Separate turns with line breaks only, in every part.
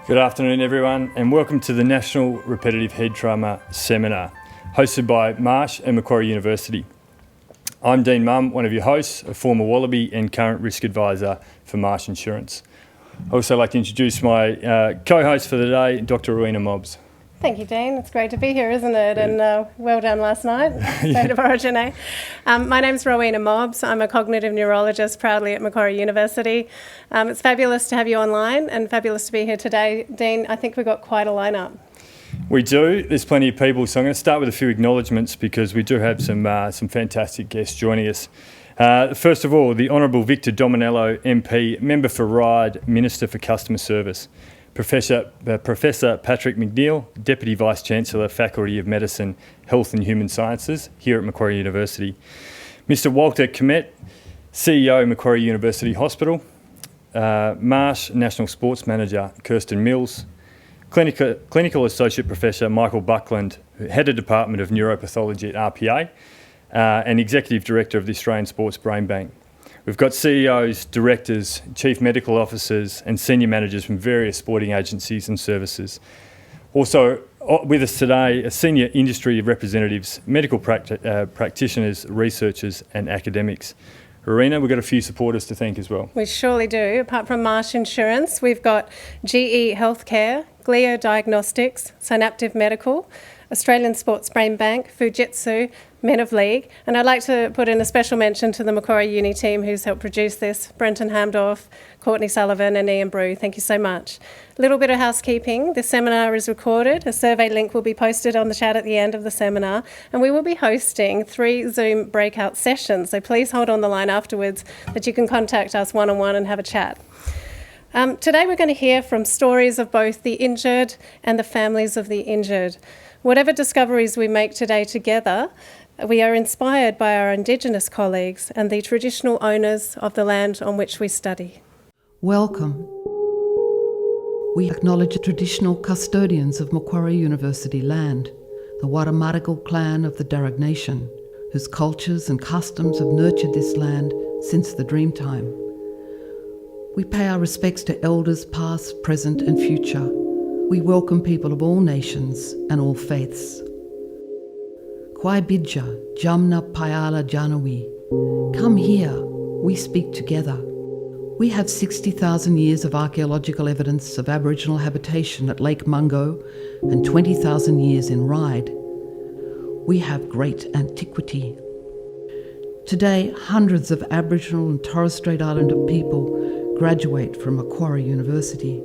Good afternoon everyone and welcome to the National Repetitive Head Trauma Seminar hosted by Marsh and Macquarie University. I'm Dean Mumm, one of your hosts, a former Wallaby and current risk advisor for Marsh Insurance. I'd also like to introduce my co-host for the day, Dr. Rowena Mobbs.
Thank you, Dean. It's great to be here, isn't it? And well done last night, State of Origin, eh? My name's Rowena Mobbs. I'm a cognitive neurologist proudly at Macquarie University. It's fabulous to have you online and fabulous to be here today. Dean, I think we've got quite a lineup.
We do. There's plenty of people, so I'm going to start with a few acknowledgements because we do have some fantastic guests joining us. First of all, the Honourable Victor Dominello, MP, Member for Ryde, Minister for Customer Service. Professor Patrick McNeil, Deputy Vice-Chancellor, Faculty of Medicine, Health and Human Sciences here at Macquarie University. Mr Walter Kmet, CEO, Macquarie University Hospital. Marsh National Sports Manager, Kirsten Mills. Clinical Associate Professor, Michael Buckland, Head of Department of Neuropathology at RPA, and Executive Director of the Australian Sports Brain Bank. We've got CEOs, directors, chief medical officers and senior managers from various sporting agencies and services. Also with us today are senior industry representatives, medical practitioners, researchers and academics. Rowena, we've got a few supporters to thank as well.
We surely do. Apart from Marsh Insurance, we've got GE Healthcare, Glio Diagnostics, Synaptive Medical, Australian Sports Brain Bank, Fujitsu, Men of League, and I'd like to put in a special mention to the Macquarie Uni team who's helped produce this, Brenton Hamdorf, Courtney Sullivan and Ian Brew. Thank you so much. A little bit of housekeeping. This seminar is recorded. A survey link will be posted on the chat at the end of the seminar, and we will be hosting 3 Zoom breakout sessions, so please hold on the line afterwards that you can contact us one-on-one and have a chat. Today we're going to hear from stories of both the injured and the families of the injured. Whatever discoveries we make today together, we are inspired by our Indigenous colleagues and the traditional owners of the land on which we study.
Welcome. We acknowledge the traditional custodians of Macquarie University land, the Warramargal clan of the Darug Nation, whose cultures and customs have nurtured this land since the Dreamtime. We pay our respects to elders past, present and future. We welcome people of all nations and all faiths. Kwai Bidja, Jamna Payala Janawi. Come here, we speak together. We have 60,000 years of archaeological evidence of Aboriginal habitation at Lake Mungo and 20,000 years in Ryde. We have great antiquity. Today, hundreds of Aboriginal and Torres Strait Islander people graduate from Macquarie University.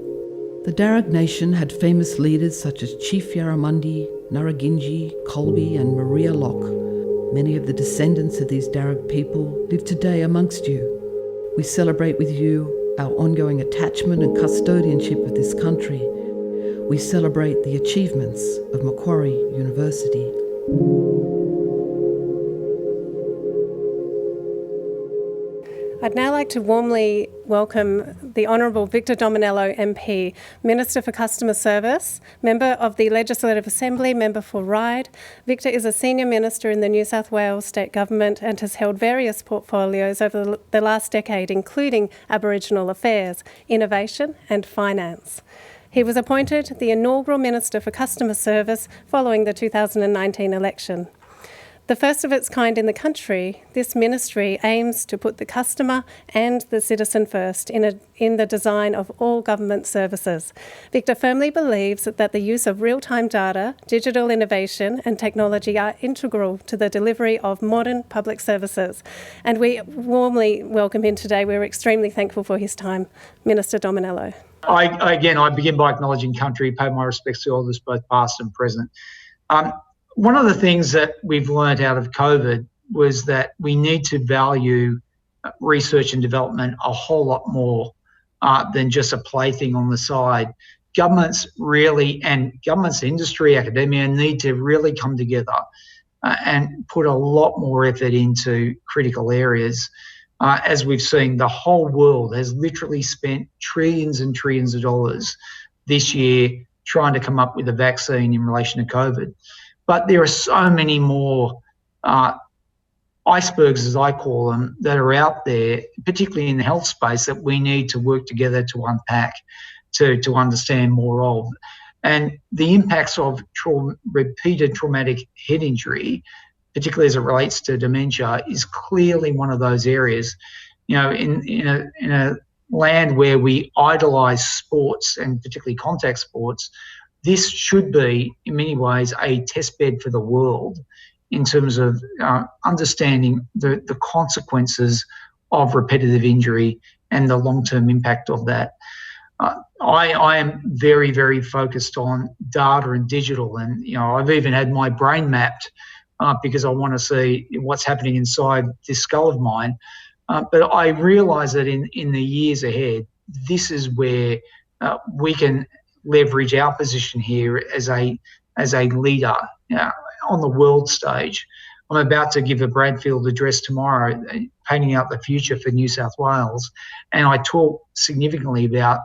The Darug Nation had famous leaders such as Chief Yarramundi, Naraginji, Colby and Maria Locke. Many of the descendants of these Darug people live today amongst you. We celebrate with you our ongoing attachment and custodianship of this country. We celebrate the achievements of Macquarie University.
I'd now like to warmly welcome the Honourable Victor Dominello, MP, Minister for Customer Service, Member of the Legislative Assembly, Member for Ryde. Victor is a Senior Minister in the New South Wales State Government and has held various portfolios over the last decade, including Aboriginal Affairs, Innovation and Finance. He was appointed the inaugural Minister for Customer Service following the 2019 election. The first of its kind in the country, this ministry aims to put the customer and the citizen first in the design of all government services. Victor firmly believes that the use of real-time data, digital innovation and technology are integral to the delivery of modern public services. And we warmly welcome him today. We're extremely thankful for his time. Minister Dominello.
I begin by acknowledging country, pay my respects to elders both past and present. One of the things that we've learned out of COVID was that we need to value research and development a whole lot more than just a plaything on the side. Governments really, and governments, industry, academia need to really come together and put a lot more effort into critical areas. As we've seen, the whole world has literally spent trillions and trillions of dollars this year trying to come up with a vaccine in relation to COVID. But there are so many more icebergs, as I call them, that are out there, particularly in the health space, that we need to work together to unpack. to understand more of. And the impacts of repeated traumatic head injury, particularly as it relates to dementia, is clearly one of those areas. You know, in a land where we idolise sports, and particularly contact sports, this should be, in many ways, a testbed for the world in terms of understanding the consequences of repetitive injury and the long-term impact of that. I am very, very focused on data and digital, and I've even had my brain mapped because I want to see what's happening inside this skull of mine. But I realise that in the years ahead, this is where we can leverage our position here as a leader on the world stage. I'm about to give a Bradfield address tomorrow, painting out the future for New South Wales, and I talk significantly about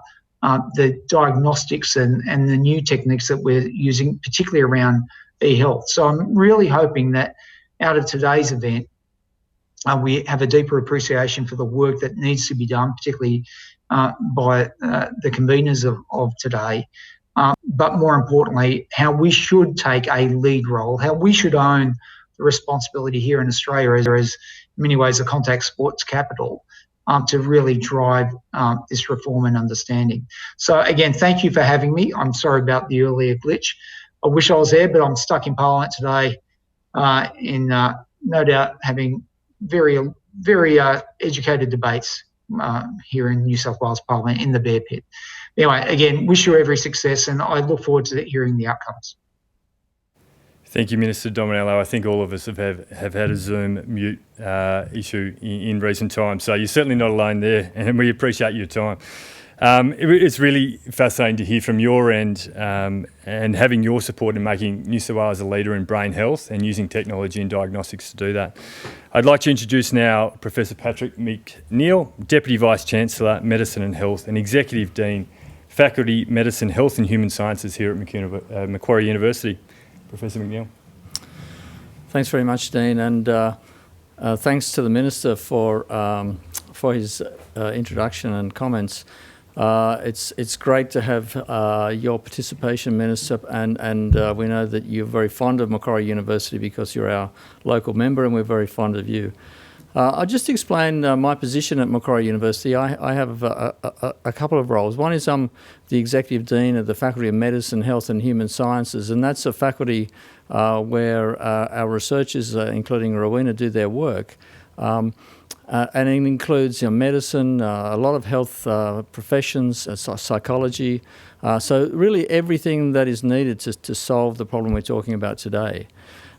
the diagnostics and the new techniques that we're using, particularly around e-health. So I'm really hoping that out of today's event, we have a deeper appreciation for the work that needs to be done, particularly by the conveners of today, but more importantly, how we should take a lead role, how we should own the responsibility here in Australia as in many ways a contact sports capital, to really drive this reform and understanding. So again, thank you for having me. I'm sorry about the earlier glitch. I wish I was there, but I'm stuck in Parliament today in no doubt having very, very educated debates here in New South Wales Parliament in the Bear Pit. Anyway, again, wish you every success, and I look forward to hearing the outcomes.
Thank you, Minister Dominello. I think all of us have had a Zoom mute issue in recent times, so you're certainly not alone there, and we appreciate your time. It's really fascinating to hear from your end and having your support in making New South Wales a leader in brain health and using technology and diagnostics to do that. I'd like to introduce now Professor Patrick McNeil, Deputy Vice-Chancellor, Medicine and Health and Executive Dean, Faculty Medicine, Health and Human Sciences here at Macquarie University. Professor McNeil.
Thanks very much, Dean, and thanks to the Minister for his introduction and comments. It's great to have your participation, Minister, and we know that you're very fond of Macquarie University because you're our local member and we're very fond of you. I'll just explain my position at Macquarie University. I have a couple of roles. One is I'm the Executive Dean of the Faculty of Medicine, Health and Human Sciences, and that's a faculty where our researchers, including Rowena, do their work. And it includes medicine, a lot of health professions, psychology, so really everything that is needed to solve the problem we're talking about today.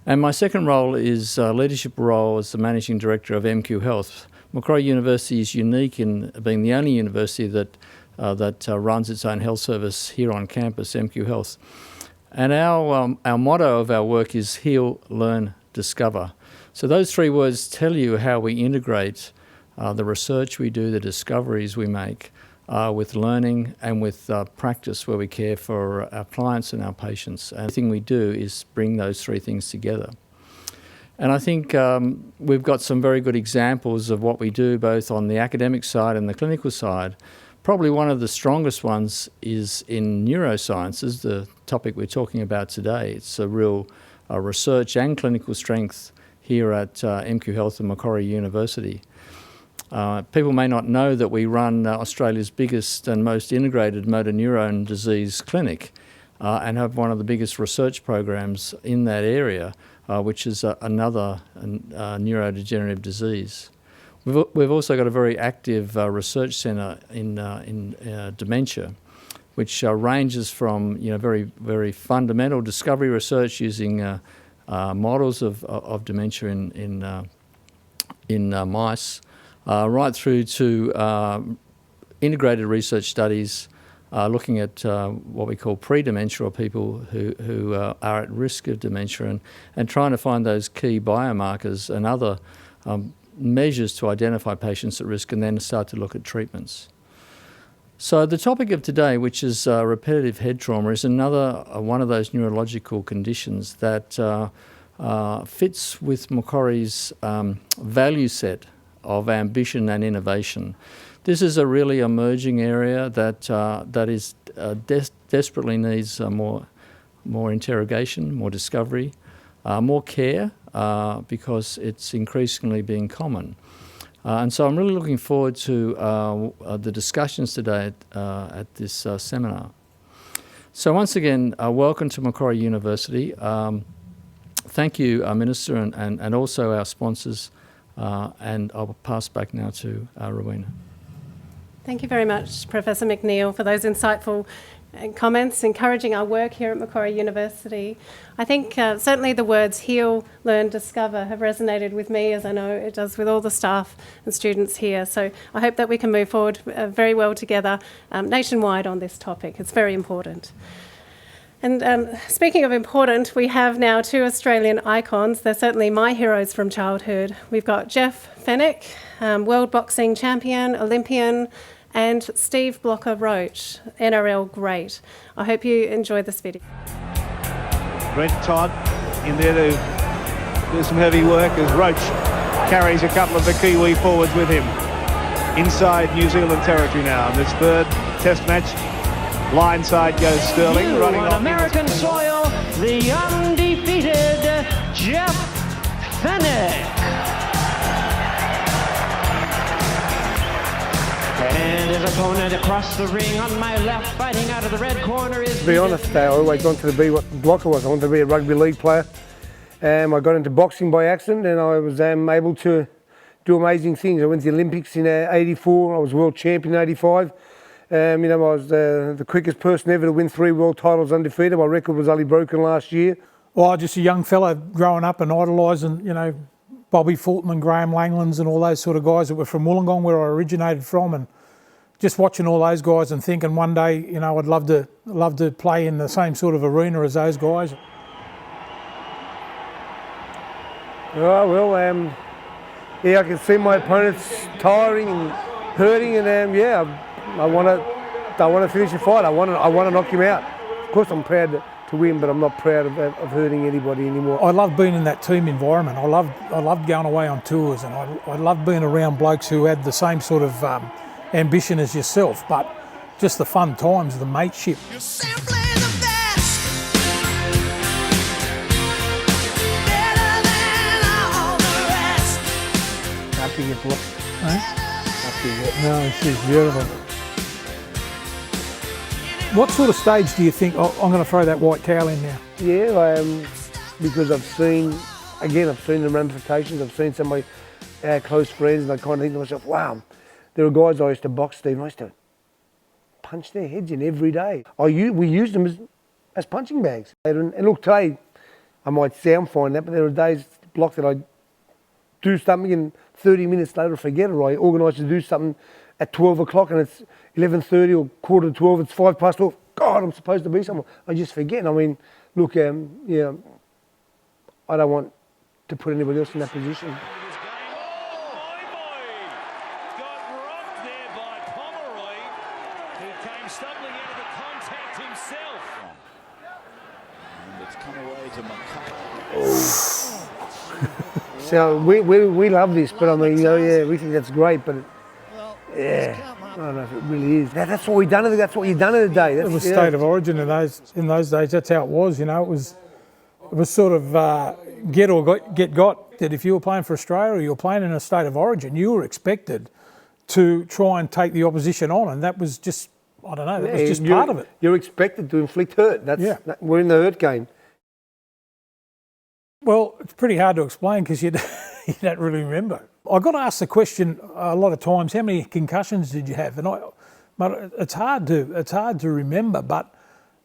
And my second role is a leadership role as the Managing Director of MQ Health. Macquarie University is unique in being the only university that runs its own health service here on campus, MQ Health. And our motto of our work is Heal, Learn, Discover. So those three words tell you how we integrate the research we do, the discoveries we make, with learning and with practice where we care for our clients and our patients. And everything we do is bring those three things together. And I think we've got some very good examples of what we do both on the academic side and the clinical side. Probably one of the strongest ones is in neurosciences, the topic we're talking about today. It's a real research and clinical strength here at MQ Health and Macquarie University. People may not know that we run Australia's biggest and most integrated motor neuron disease clinic and have one of the biggest research programs in that area, which is another neurodegenerative disease. We've also got a very active research centre in dementia, which ranges from very, very fundamental discovery research using models of dementia in mice, right through to integrated research studies looking at what we call pre-dementia, or people who are at risk of dementia, and trying to find those key biomarkers and other measures to identify patients at risk and then start to look at treatments. So the topic of today, which is repetitive head trauma, is another one of those neurological conditions that fits with Macquarie's value set of ambition and innovation. This is a really emerging area that desperately needs more interrogation, more discovery, more care, because it's increasingly being common. And so I'm really looking forward to the discussions today at this seminar. So once again, welcome to Macquarie University. Thank you, Minister, and also our sponsors. And I'll pass back now to Rowena.
Thank you very much, Professor McNeil, for those insightful comments encouraging our work here at Macquarie University. I think certainly the words heal, learn, discover have resonated with me, as I know it does with all the staff and students here. So I hope that we can move forward very well together nationwide on this topic. It's very important. And speaking of important, we have now 2 Australian icons. They're certainly my heroes from childhood. We've got Jeff Fenech, world boxing champion, Olympian, and Steve Blocker-Roach, NRL great. I hope you enjoy this video.
Brent Todd in there to do some heavy work as Roach carries a couple of the Kiwi forwards with him. Inside New Zealand territory now. This third test match, blindside goes Sterling. Running
on American soil, the undefeated Jeff Fenech. And his opponent across the ring on my left, fighting out of the red corner is...
To be honest, I always wanted to be what Blocker was. I wanted to be a rugby league player. I got into boxing by accident, and I was able to do amazing things. I went to the Olympics in '84. I was world champion in '85. I was the quickest person ever to win 3 world titles undefeated. My record was only broken last year.
Well, just a young fella growing up and idolising, Bobby Fulton and Graham Langlands and all those sort of guys that were from Wollongong, where I originated from, and just watching all those guys and thinking one day, I'd love to play in the same sort of arena as those guys.
Oh, well, I can see my opponents tiring and hurting, and I want to finish the fight. I want to knock him out. Of course, I'm proud to win, but I'm not proud of hurting anybody anymore.
I love being in that team environment. I loved going away on tours, and I loved being around blokes who had the same sort of ambition as yourself, but just the fun times, the mateship.
You're simply the best. Better than all the rest.
Happy you block.
No, she's beautiful. What sort of stage do you think, I'm going to throw that white towel in now?
Yeah, because I've seen the ramifications. I've seen some of my close friends, and I kind of think to myself, wow, there are guys I used to box, Steve, and I used to punch their heads in every day. We used them as punching bags. And look, today, I might sound fine, but there are days, Block, that I do something and 30 minutes later I forget it, or I organise to do something at 12 o'clock and it's 11:30 or quarter to 12, it's 5 past 12. God, I'm supposed to be somewhere. I just forget. I mean, look, I don't want to put anybody else in that position.
Stumbling out of the contact himself. And it's come away to Macquarie.
So we love this, but I mean, we think that's great, but I don't know if it really is. That's what we done. That's what you done in the day.
It was state of origin in those days. That's how it was. It was sort of get or get got. That if you were playing for Australia or you were playing in a state of origin, you were expected to try and take the opposition on, and that was just. I don't know, that was just part of it.
You're expected to inflict hurt. We're in the hurt game. Well,
it's pretty hard to explain because you don't really remember. I got asked the question a lot of times, how many concussions did you have? But it's hard to remember. But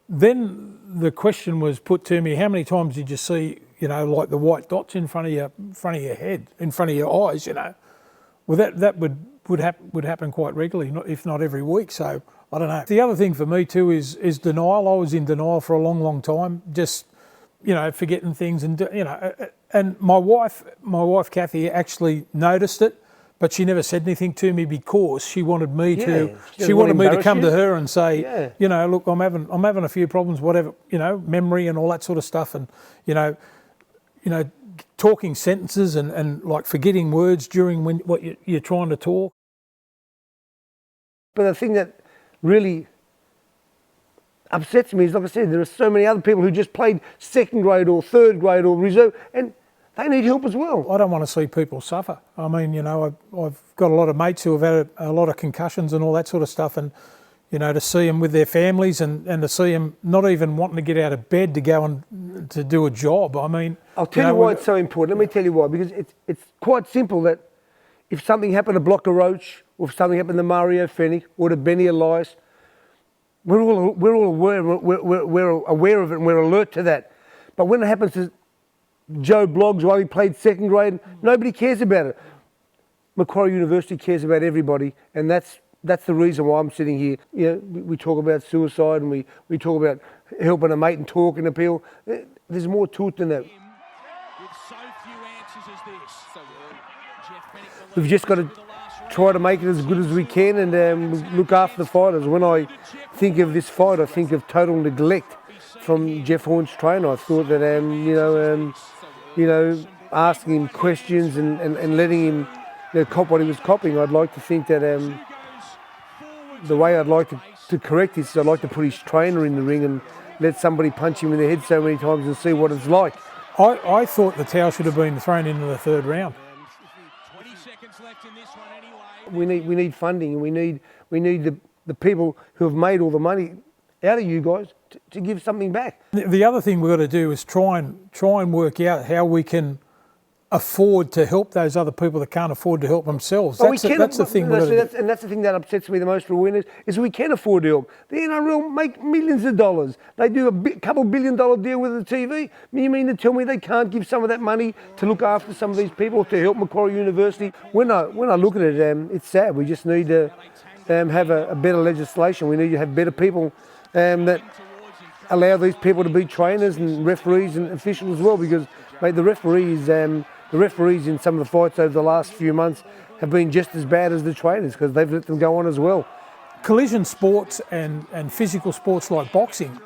then the question was put to me, how many times did you see, like the white dots in front of your head, in front of your eyes, Well, that would happen quite regularly, if not every week. So I don't know. The other thing for me too is denial. I was in denial for a long, long time, just forgetting things, and and my wife Kathy actually noticed it, but she never said anything to me because she wanted me to come to her and say, look, I'm having a few problems, whatever, memory and all that sort of stuff, and talking sentences and like forgetting words during what you're trying to talk.
But the thing that really upsets me is, like I said, there are so many other people who just played second grade or third grade or reserve, and they need help as well.
I don't want to see people suffer. I mean, you know, I've got a lot of mates who have had a lot of concussions and all that sort of stuff, and, you know, to see them with their families and to see them not even wanting to get out of bed to go and to do a job. I mean...
I'll tell you why it's so important. Let me tell you why. Because it's quite simple that if something happened to Blocker Roach, or if something happened to Mario Fennick, or to Benny Elias, we're all aware, we're aware of it and we're alert to that. But when it happens to Joe Bloggs while he played second grade, nobody cares about it. Macquarie University cares about everybody, and that's the reason why I'm sitting here. You know, we talk about suicide and we talk about helping a mate and talking to people. There's more to it than that.
With so few answers as this.
We've just got to try to make it as good as we can and look after the fighters. When I think of this fight, I think of total neglect from Jeff Horn's trainer. I thought that you know, asking him questions and letting him, you know, cop what he was copying. I'd like to think that the way I'd like to correct this is I'd like to put his trainer in the ring and let somebody punch him in the head so many times and see what it's like.
I thought the towel should have been thrown into the third round.
20 seconds left in this one anyway.
We need funding, and we need the people who have made all the money out of you guys to give something back.
The other thing we've got to do is try and work out how we can afford to help those other people that can't afford to help themselves. That's the thing.
And that's the thing that upsets me the most, Rowena, is we can afford to help. The NRL make millions of dollars. They do a couple $1 billion deal with the TV. You mean to tell me they can't give some of that money to look after some of these people, to help Macquarie University? When I look at it, it's sad. We just need to have a better legislation. We need to have better people that allow these people to be trainers and referees and officials as well, because, mate, the referees in some of the fights over the last few months have been just as bad as the trainers because they've let them go on as well.
Collision sports and physical sports like boxing,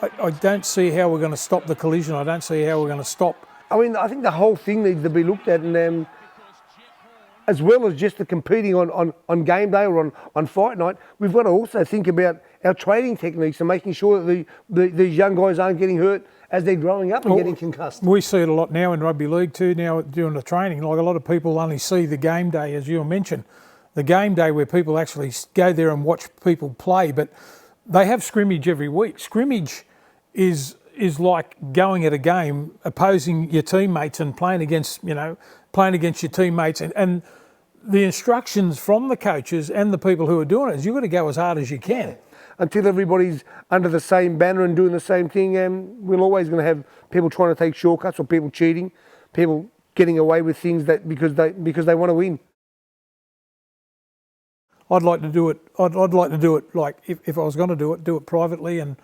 I don't see how we're going to stop the collision. I don't see how we're going to stop.
I mean, I think the whole thing needs to be looked at, and as well as just the competing on game day or on fight night, we've got to also think about our training techniques and making sure that these young guys aren't getting hurt as they're growing up and getting concussed.
We see it a lot now in rugby league too, now during the training. Like, a lot of people only see the game day, as you mentioned, the game day where people actually go there and watch people play, but they have scrimmage every week. Scrimmage is like going at a game, opposing your teammates and playing against your teammates, and the instructions from the coaches and the people who are doing it is you've got to go as hard as you can.
Until everybody's under the same banner and doing the same thing, we're always going to have people trying to take shortcuts, or people cheating, people getting away with things that because they want to win.
I'd like to do it. I'd like to do it like if I was going to do it privately and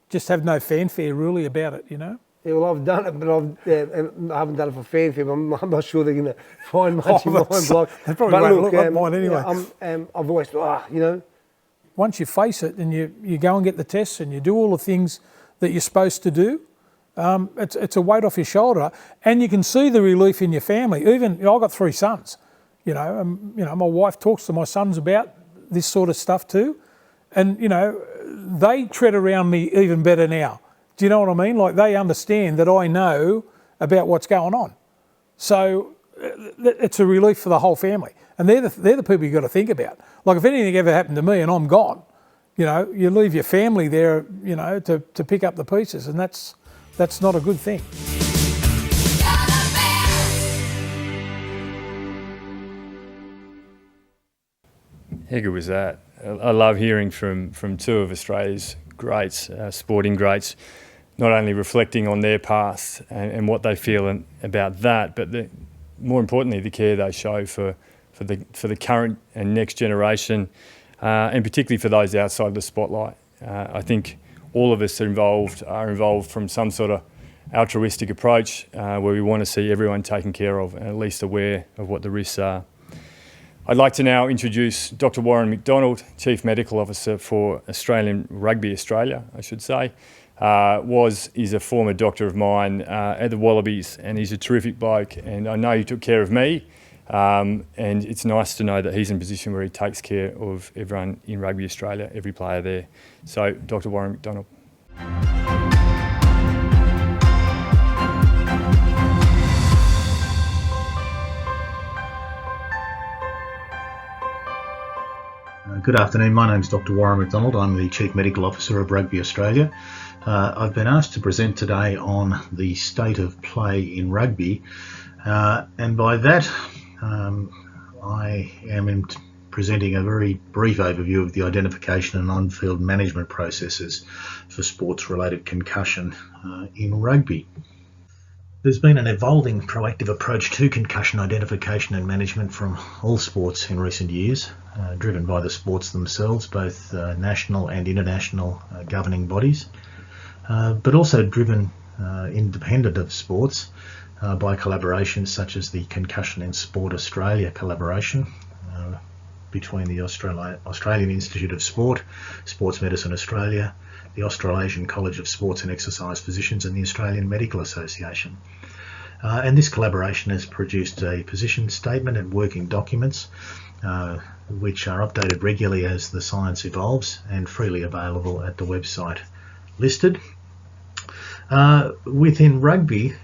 just have no fanfare really about it, you know.
Yeah, well, I've done it, but I haven't done it for fanfare. But I'm not sure they're going to find much in mine block.
They probably won't look like mine anyway.
I've always thought, you know.
Once you face it and you go and get the tests and you do all the things that you're supposed to do, it's a weight off your shoulder, and you can see the relief in your family. Even, I've got 3 sons, my wife talks to my sons about this sort of stuff too, and they tread around me even better now. Do you know what I mean? Like, they understand that I know about what's going on, so it's a relief for the whole family. And they're the people you've got to think about. Like, if anything ever happened to me and I'm gone, you leave your family there, to pick up the pieces, and that's not a good thing.
How good was that? I love hearing from 2 of Australia's greats, sporting greats, not only reflecting on their past and what they feel about that, but more importantly, the care they show for the current and next generation, and particularly for those outside the spotlight. I think all of us are involved from some sort of altruistic approach where we want to see everyone taken care of and at least aware of what the risks are. I'd like to now introduce Dr. Warren McDonald, Chief Medical Officer for Australian Rugby Australia, I should say. Is a former doctor of mine at the Wallabies, and he's a terrific bloke, and I know he took care of me And it's nice to know that he's in a position where he takes care of everyone in Rugby Australia, every player there. So, Dr. Warren McDonald.
Good afternoon, my name is Dr. Warren McDonald. I'm the Chief Medical Officer of Rugby Australia. I've been asked to present today on the state of play in rugby, and by that I am presenting a very brief overview of the identification and on-field management processes for sports-related concussion in rugby. There's been an evolving proactive approach to concussion identification and management from all sports in recent years, driven by the sports themselves, both national and international governing bodies, but also driven independent of sports by collaborations such as the Concussion in Sport Australia collaboration between the Australian Institute of Sport, Sports Medicine Australia, the Australasian College of Sports and Exercise Physicians and the Australian Medical Association. And this collaboration has produced a position statement and working documents which are updated regularly as the science evolves and freely available at the website listed. Within rugby,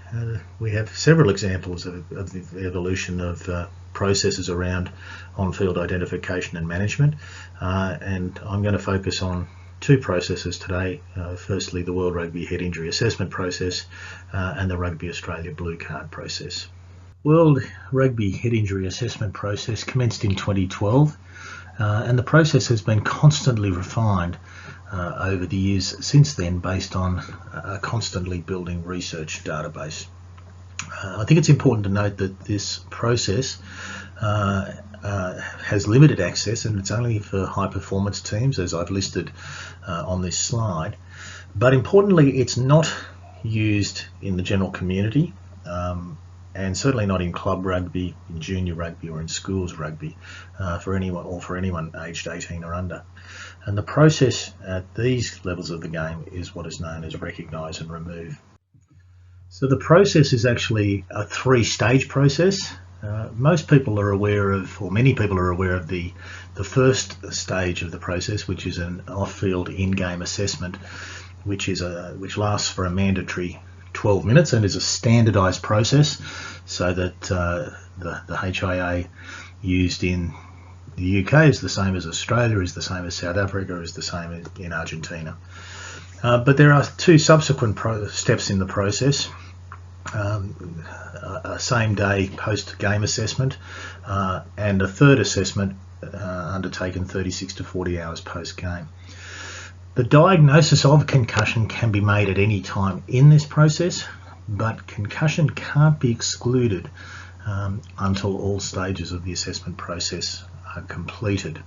we have several examples of the evolution of processes around on-field identification and management, and I'm going to focus on two processes today. Firstly, the World Rugby Head Injury Assessment process and the Rugby Australia Blue Card process. World Rugby Head Injury Assessment process commenced in 2012, and the process has been constantly refined over the years since then based on a constantly building research database. I think it's important to note that this process has limited access, and it's only for high performance teams, as I've listed on this slide. But importantly, it's not used in the general community, and certainly not in club rugby, in junior rugby, or in schools rugby for anyone aged 18 or under. And the process at these levels of the game is what is known as recognise and remove. So the process is actually a three-stage process. Most people are aware of, or many people are aware of the first stage of the process, which is an off-field in-game assessment, which lasts for a mandatory 12 minutes and is a standardised process, so that the HIA used in the UK is the same as Australia, is the same as South Africa, is the same in Argentina. But there are two subsequent steps in the process. A same-day post-game assessment and a third assessment undertaken 36 to 40 hours post-game. The diagnosis of concussion can be made at any time in this process, but concussion can't be excluded until all stages of the assessment process are completed.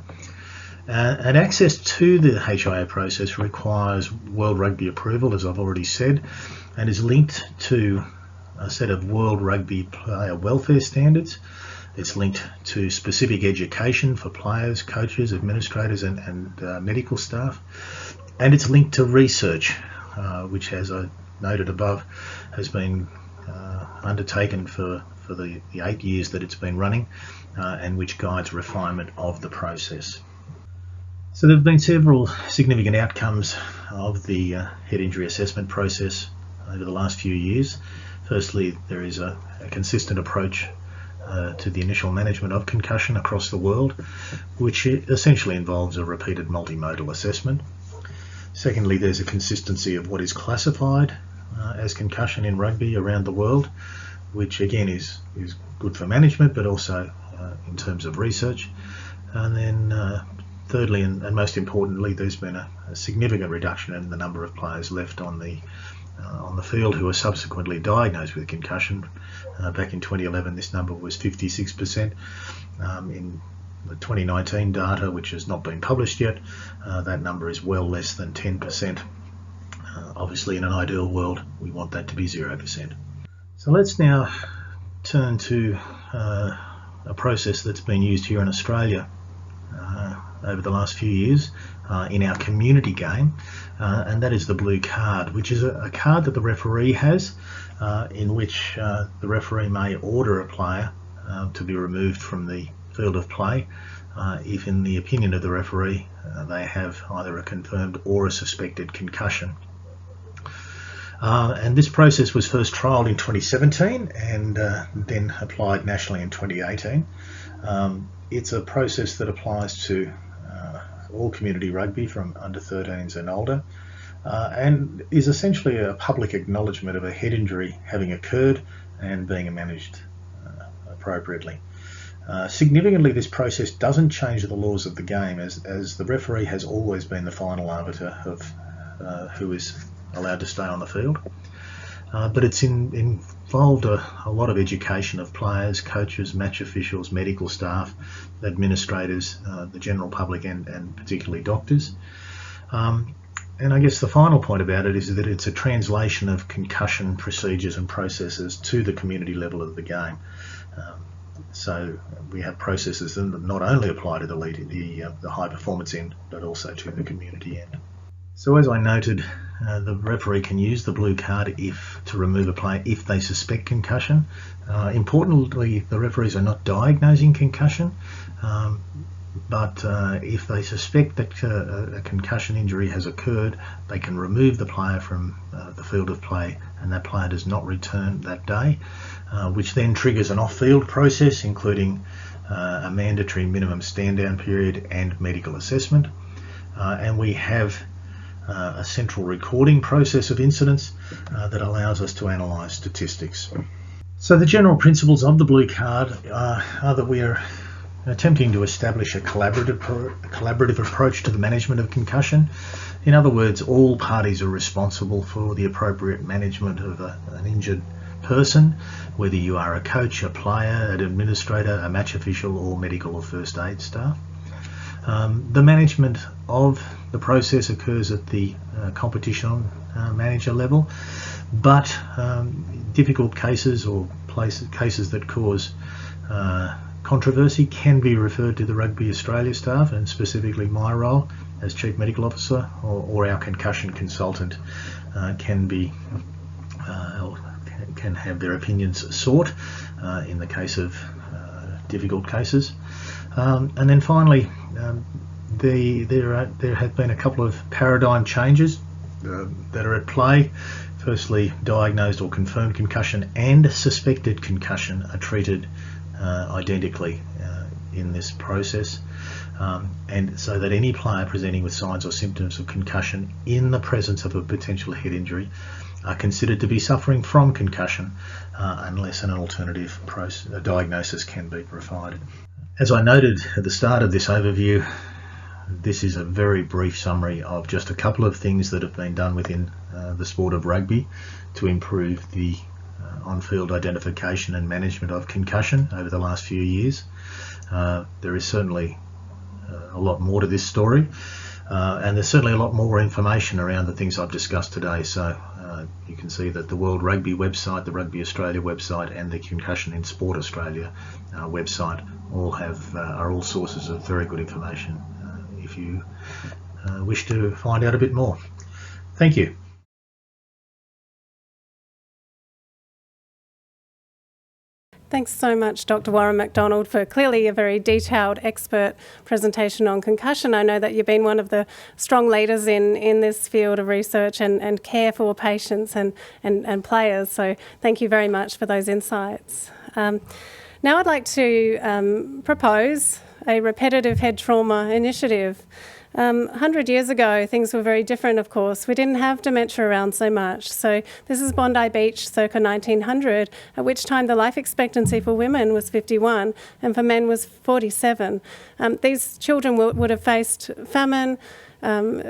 And access to the HIA process requires World Rugby approval, as I've already said, and is linked to a set of World Rugby player welfare standards. It's linked to specific education for players, coaches, administrators and medical staff. And it's linked to research, which, as I noted above, has been undertaken for the 8 years that it's been running, and which guides refinement of the process. So there have been several significant outcomes of the head injury assessment process over the last few years. Firstly, there is a consistent approach to the initial management of concussion across the world, which essentially involves a repeated multimodal assessment. Secondly, there's a consistency of what is classified as concussion in rugby around the world, which again is good for management, but also in terms of research. And then thirdly, and most importantly, there's been a significant reduction in the number of players left on the field who were subsequently diagnosed with concussion. Back in 2011, this number was 56%. In the 2019 data, which has not been published yet, that number is well less than 10%. Obviously, in an ideal world, we want that to be 0%. So let's now turn to a process that's been used here in Australia over the last few years in our community game, and that is the blue card, which is a card that the referee has, in which the referee may order a player to be removed from the field of play if, in the opinion of the referee, they have either a confirmed or a suspected concussion. And this process was first trialled in 2017 and then applied nationally in 2018. It's a process that applies to all community rugby from under 13s and older, and is essentially a public acknowledgement of a head injury having occurred and being managed appropriately. Significantly, this process doesn't change the laws of the game, as the referee has always been the final arbiter of who is allowed to stay on the field. But it's involved a lot of education of players, coaches, match officials, medical staff, administrators, the general public, and particularly doctors. And I guess the final point about it is that it's a translation of concussion procedures and processes to the community level of the game. So we have processes that not only apply to the high performance end, but also to the community end. So as I noted, the referee can use the blue card to remove a player if they suspect concussion. Importantly, the referees are not diagnosing concussion, but if they suspect that a concussion injury has occurred, they can remove the player from the field of play, and that player does not return that day, which then triggers an off-field process, including a mandatory minimum stand-down period and medical assessment. And we have a central recording process of incidents that allows us to analyse statistics. So the general principles of the blue card are that we are attempting to establish a collaborative approach to the management of concussion. In other words, all parties are responsible for the appropriate management of an injured person, whether you are a coach, a player, an administrator, a match official, or medical or first aid staff. The management of the process occurs at the competition manager level, but difficult cases or cases that cause controversy can be referred to the Rugby Australia staff, and specifically my role as Chief Medical Officer, or our concussion consultant can have their opinions sought in the case of difficult cases. And then finally, there have been a couple of paradigm changes that are at play. Firstly, diagnosed or confirmed concussion and suspected concussion are treated identically in this process, and so that any player presenting with signs or symptoms of concussion in the presence of a potential head injury are considered to be suffering from concussion unless an alternative diagnosis can be provided. As I noted at the start of this overview, this is a very brief summary of just a couple of things that have been done within the sport of rugby to improve the on-field identification and management of concussion over the last few years. There is certainly a lot more to this story, and there's certainly a lot more information around the things I've discussed today. So you can see that the World Rugby website, the Rugby Australia website, and the Concussion in Sport Australia website are all sources of very good information if you wish to find out a bit more. Thank you.
Thanks so much, Dr. Warren McDonald, for clearly a very detailed expert presentation on concussion. I know that you've been one of the strong leaders in this field of research and care for patients and players, so thank you very much for those insights. Now I'd like to propose a repetitive head trauma initiative. 100 years ago, things were very different, of course. We didn't have dementia around so much. So this is Bondi Beach circa 1900, at which time the life expectancy for women was 51 and for men was 47. These children would have faced famine,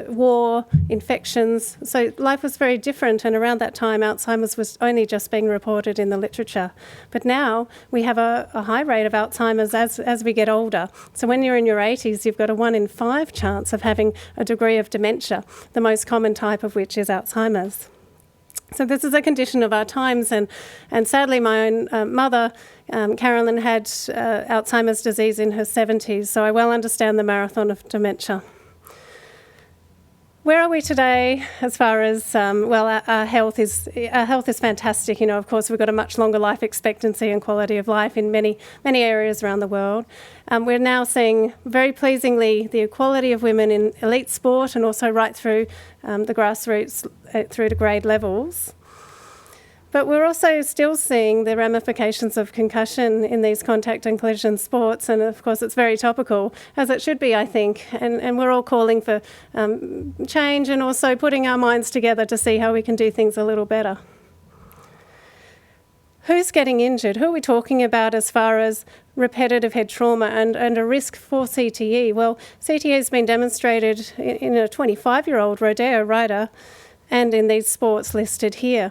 war, infections. So life was very different, and around that time Alzheimer's was only just being reported in the literature. But now we have a high rate of Alzheimer's as we get older. So when you're in your 80s, you've got a 1 in 5 chance of having a degree of dementia, the most common type of which is Alzheimer's. So this is a condition of our times, and sadly my own mother, Carolyn, had Alzheimer's disease in her 70s, so I well understand the marathon of dementia. Where are we today as far as, our health is fantastic. You know, of course, we've got a much longer life expectancy and quality of life in many areas around the world. We're now seeing, very pleasingly, the equality of women in elite sport and also right through the grassroots through to grade levels. But we're also still seeing the ramifications of concussion in these contact and collision sports, and of course it's very topical, as it should be, I think, and we're all calling for change and also putting our minds together to see how we can do things a little better. Who's getting injured? Who are we talking about as far as repetitive head trauma and a risk for CTE? Well, CTE has been demonstrated in a 25-year-old rodeo rider and in these sports listed here.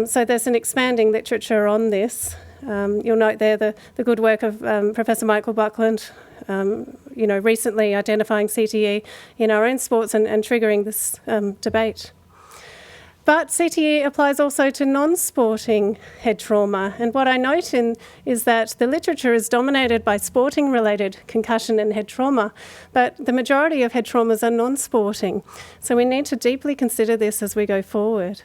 So there's an expanding literature on this. You'll note there the good work of Professor Michael Buckland, recently identifying CTE in our own sports and triggering this debate. But CTE applies also to non-sporting head trauma. And what I note is that the literature is dominated by sporting-related concussion and head trauma, but the majority of head traumas are non-sporting. So we need to deeply consider this as we go forward.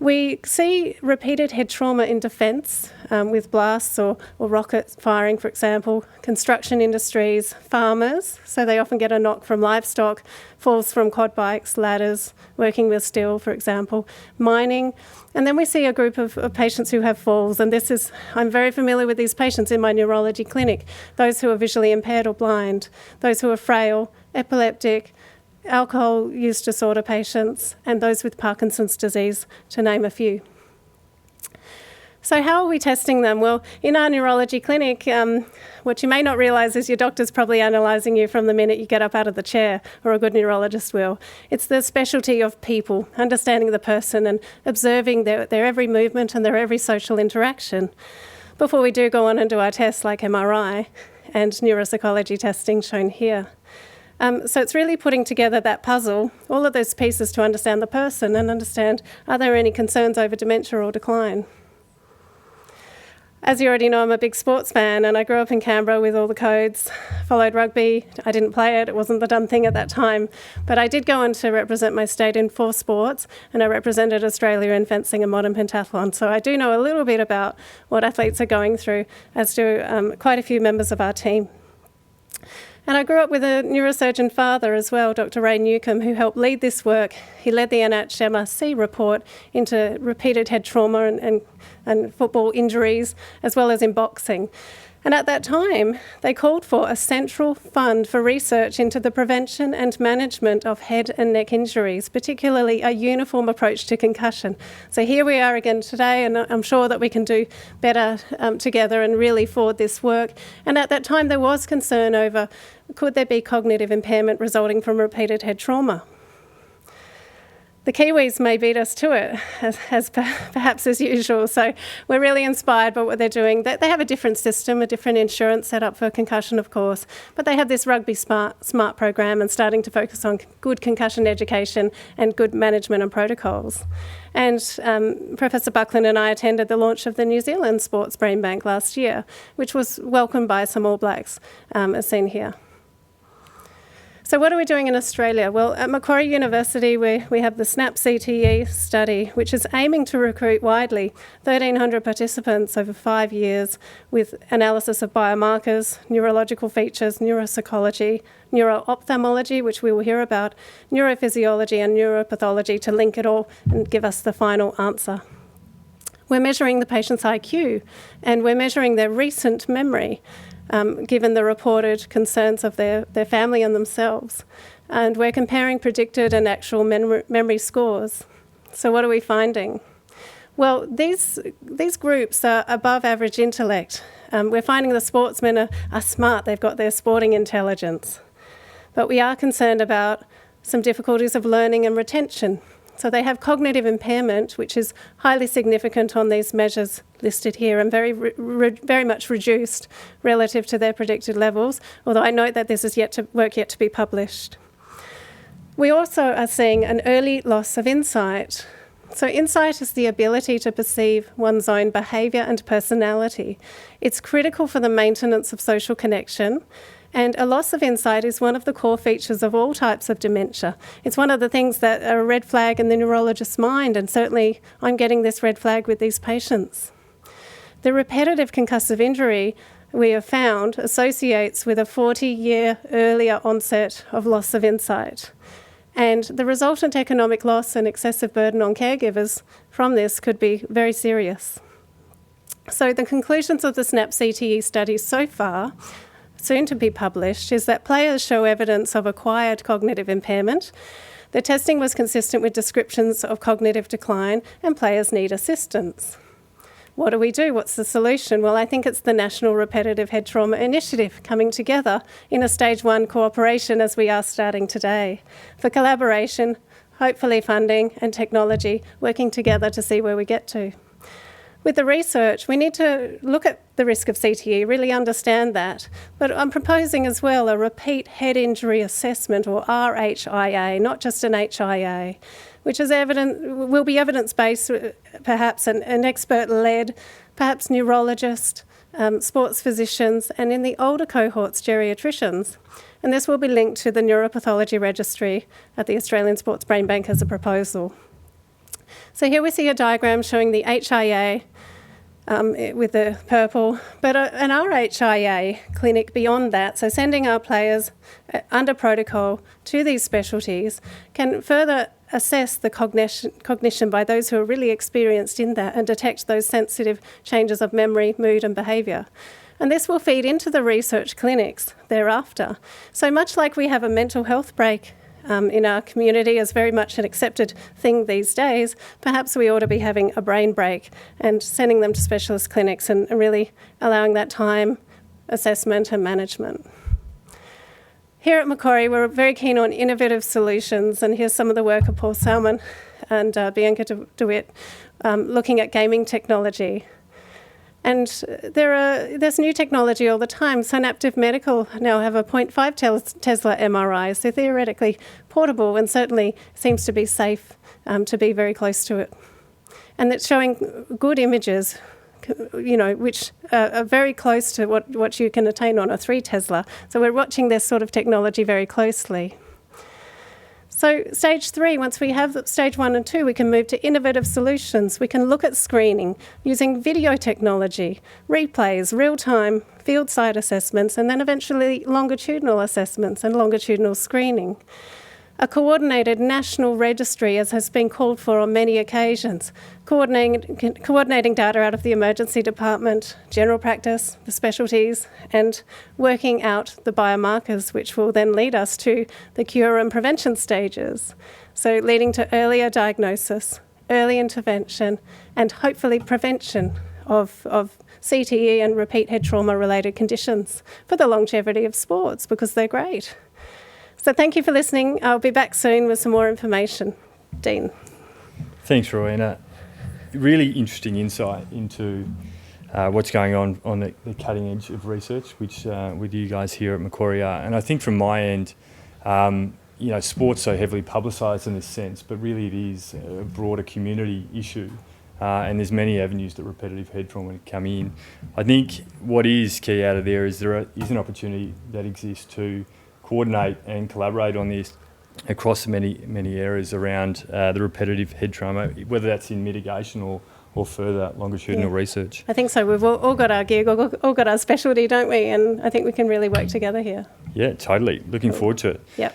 We see repeated head trauma in defence with blasts or rocket firing, for example, construction industries, farmers, so they often get a knock from livestock, falls from quad bikes, ladders, working with steel, for example, mining. And then we see a group of patients who have falls, and I'm very familiar with these patients in my neurology clinic, those who are visually impaired or blind, those who are frail, epileptic, alcohol use disorder patients, and those with Parkinson's disease, to name a few. So how are we testing them? Well, in our neurology clinic, what you may not realise is your doctor's probably analysing you from the minute you get up out of the chair, or a good neurologist will. It's the specialty of people, understanding the person and observing their every movement and their every social interaction before we do go on and do our tests like MRI and neuropsychology testing shown here. So it's really putting together that puzzle, all of those pieces to understand the person and understand, are there any concerns over dementia or decline? As you already know, I'm a big sports fan, and I grew up in Canberra with all the codes, followed rugby. I didn't play it wasn't the done thing at that time, but I did go on to represent my state in 4 sports, and I represented Australia in fencing and modern pentathlon. So I do know a little bit about what athletes are going through, as do quite a few members of our team. And I grew up with a neurosurgeon father as well, Dr. Ray Newcomb, who helped lead this work. He led the NHMRC report into repeated head trauma and football injuries, as well as in boxing. And at that time, they called for a central fund for research into the prevention and management of head and neck injuries, particularly a uniform approach to concussion. So here we are again today, and I'm sure that we can do better together and really forward this work. And at that time, there was concern over, could there be cognitive impairment resulting from repeated head trauma? The Kiwis may beat us to it, as perhaps as usual. So we're really inspired by what they're doing. They have a different system, a different insurance set up for concussion, of course, but they have this Rugby Smart program and starting to focus on good concussion education and good management and protocols. And Professor Buckland and I attended the launch of the New Zealand Sports Brain Bank last year, which was welcomed by some All Blacks, as seen here. So what are we doing in Australia? Well, at Macquarie University, we have the SNAP CTE study, which is aiming to recruit widely 1,300 participants over 5 years with analysis of biomarkers, neurological features, neuropsychology, neuro-ophthalmology, which we will hear about, neurophysiology and neuropathology to link it all and give us the final answer. We're measuring the patient's IQ, and we're measuring their recent memory, given the reported concerns of their family and themselves. And we're comparing predicted and actual memory scores. So what are we finding? Well, these groups are above average intellect. We're finding the sportsmen are smart, they've got their sporting intelligence. But we are concerned about some difficulties of learning and retention. So they have cognitive impairment, which is highly significant on these measures listed here and very much reduced relative to their predicted levels, although I note that this is yet to be published. We also are seeing an early loss of insight. So insight is the ability to perceive one's own behaviour and personality. It's critical for the maintenance of social connection, And a loss of insight is one of the core features of all types of dementia. It's one of the things that are a red flag in the neurologist's mind, and certainly I'm getting this red flag with these patients. The repetitive concussive injury we have found associates with a 40-year earlier onset of loss of insight. And the resultant economic loss and excessive burden on caregivers from this could be very serious. So the conclusions of the SNAP CTE study so far, soon to be published, is that players show evidence of acquired cognitive impairment. The testing was consistent with descriptions of cognitive decline, and players need assistance. What do we do? What's the solution? Well, I think it's the National Repetitive Head Trauma Initiative coming together in a stage 1 cooperation, as we are starting today, for collaboration, hopefully funding and technology working together to see where we get to. With the research, we need to look at the risk of CTE, really understand that. But I'm proposing as well a repeat head injury assessment, or RHIA, not just an HIA, which is will be evidence-based, perhaps an expert-led, perhaps neurologist, sports physicians, and in the older cohorts, geriatricians. And this will be linked to the Neuropathology Registry at the Australian Sports Brain Bank as a proposal. So here we see a diagram showing the HIA with the purple, but an RHIA clinic beyond that, so sending our players under protocol to these specialties, can further assess the cognition by those who are really experienced in that and detect those sensitive changes of memory, mood and behaviour. And this will feed into the research clinics thereafter. So much like we have a mental health break in our community as very much an accepted thing these days, perhaps we ought to be having a brain break and sending them to specialist clinics and really allowing that time, assessment and management. Here at Macquarie, we're very keen on innovative solutions, and here's some of the work of Paul Salmon and Bianca DeWitt looking at gaming technology. And there's new technology all the time. Synaptive Medical now have a 0.5 Tesla MRI, so theoretically portable, and certainly seems to be safe to be very close to it. And it's showing good images, which are very close to what you can attain on a 3 Tesla. So we're watching this sort of technology very closely. So stage 3, once we have stage 1 and 2, we can move to innovative solutions. We can look at screening using video technology, replays, real-time field site assessments, and then eventually longitudinal assessments and longitudinal screening. A coordinated national registry, as has been called for on many occasions, coordinating data out of the emergency department, general practice, the specialties, and working out the biomarkers, which will then lead us to the cure and prevention stages. So leading to earlier diagnosis, early intervention, and hopefully prevention of CTE and repeat head trauma-related conditions for the longevity of sports, because they're great. So thank you for listening. I'll be back soon with some more information. Dean.
Thanks, Rowena. Really interesting insight into what's going on the cutting edge of research, which with you guys here at Macquarie are. And I think from my end, sport's so heavily publicised in this sense, but really it is a broader community issue. And there's many avenues that repetitive head trauma come in. I think what is key out of there is an opportunity that exists to coordinate and collaborate on this across many areas around the repetitive head trauma, whether that's in mitigation or further longitudinal research.
I think so. We've all got our gig, all got our specialty, don't we? And I think we can really work together here.
Yeah, totally. Looking forward to it.
Yep.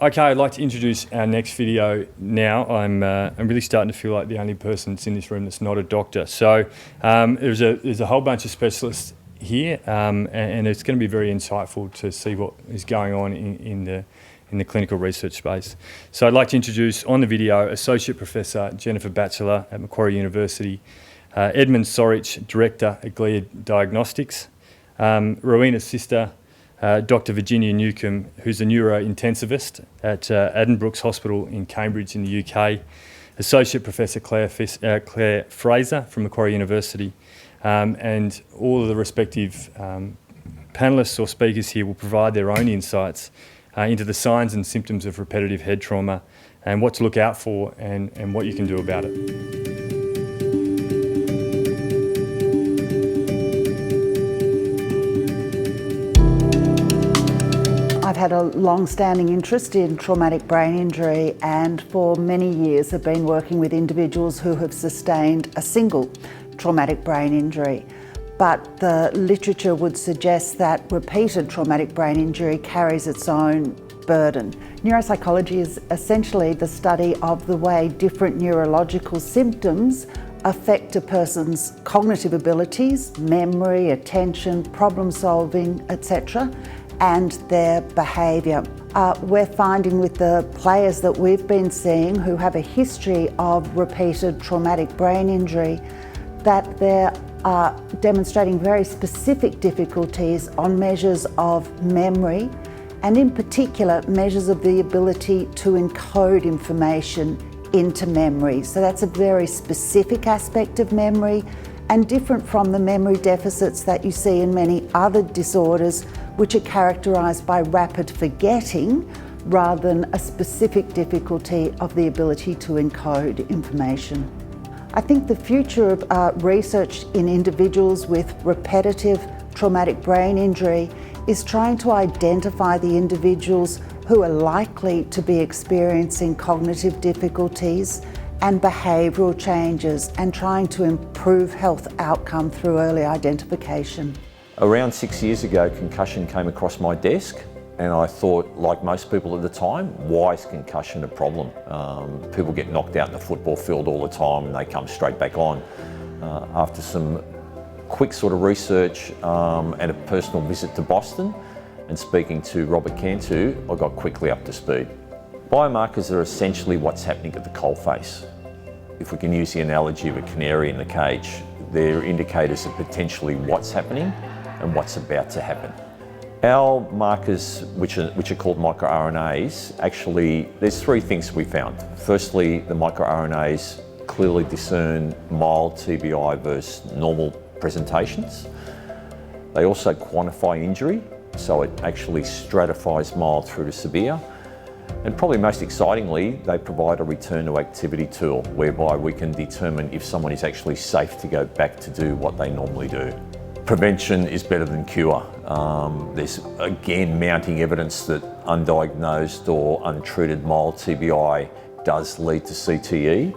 Okay, I'd like to introduce our next video now. I'm really starting to feel like the only person that's in this room that's not a doctor. So there's a whole bunch of specialists here, and it's going to be very insightful to see what is going on in the clinical research space. So I'd like to introduce on the video Associate Professor Jennifer Batchelor at Macquarie University, Edmund Sorich, Director at Gilead Diagnostics, Rowena's sister, Dr. Virginia Newcomb, who's a neurointensivist at Addenbrooke's Hospital in Cambridge in the UK, Associate Professor Claire Fraser from Macquarie University, and all of the respective panellists or speakers here will provide their own insights into the signs and symptoms of repetitive head trauma and what to look out for and what you can do about it.
I've had a long-standing interest in traumatic brain injury and for many years have been working with individuals who have sustained a single traumatic brain injury. But the literature would suggest that repeated traumatic brain injury carries its own burden. Neuropsychology is essentially the study of the way different neurological symptoms affect a person's cognitive abilities, memory, attention, problem solving, etc., and their behaviour. We're finding with the players that we've been seeing who have a history of repeated traumatic brain injury that they're demonstrating very specific difficulties on measures of memory, and in particular measures of the ability to encode information into memory. So that's a very specific aspect of memory and different from the memory deficits that you see in many other disorders, which are characterised by rapid forgetting rather than a specific difficulty of the ability to encode information. I think the future of research in individuals with repetitive traumatic brain injury is trying to identify the individuals who are likely to be experiencing cognitive difficulties and behavioural changes and trying to improve health outcome through early identification.
Around 6 years ago, concussion came across my desk and I thought, like most people at the time, why is concussion a problem? People get knocked out in the football field all the time and they come straight back on. After some quick sort of research and a personal visit to Boston and speaking to Robert Cantu, I got quickly up to speed. Biomarkers are essentially what's happening at the coalface. If we can use the analogy of a canary in the cage, they're indicators of potentially what's happening and what's about to happen. Our markers, which are called microRNAs, actually, there's three things we found. Firstly, the microRNAs clearly discern mild TBI versus normal presentations. They also quantify injury, so it actually stratifies mild through to severe. And probably most excitingly, they provide a return to activity tool whereby we can determine if someone is actually safe to go back to do what they normally do. Prevention is better than cure. There's again mounting evidence that undiagnosed or untreated mild TBI does lead to CTE.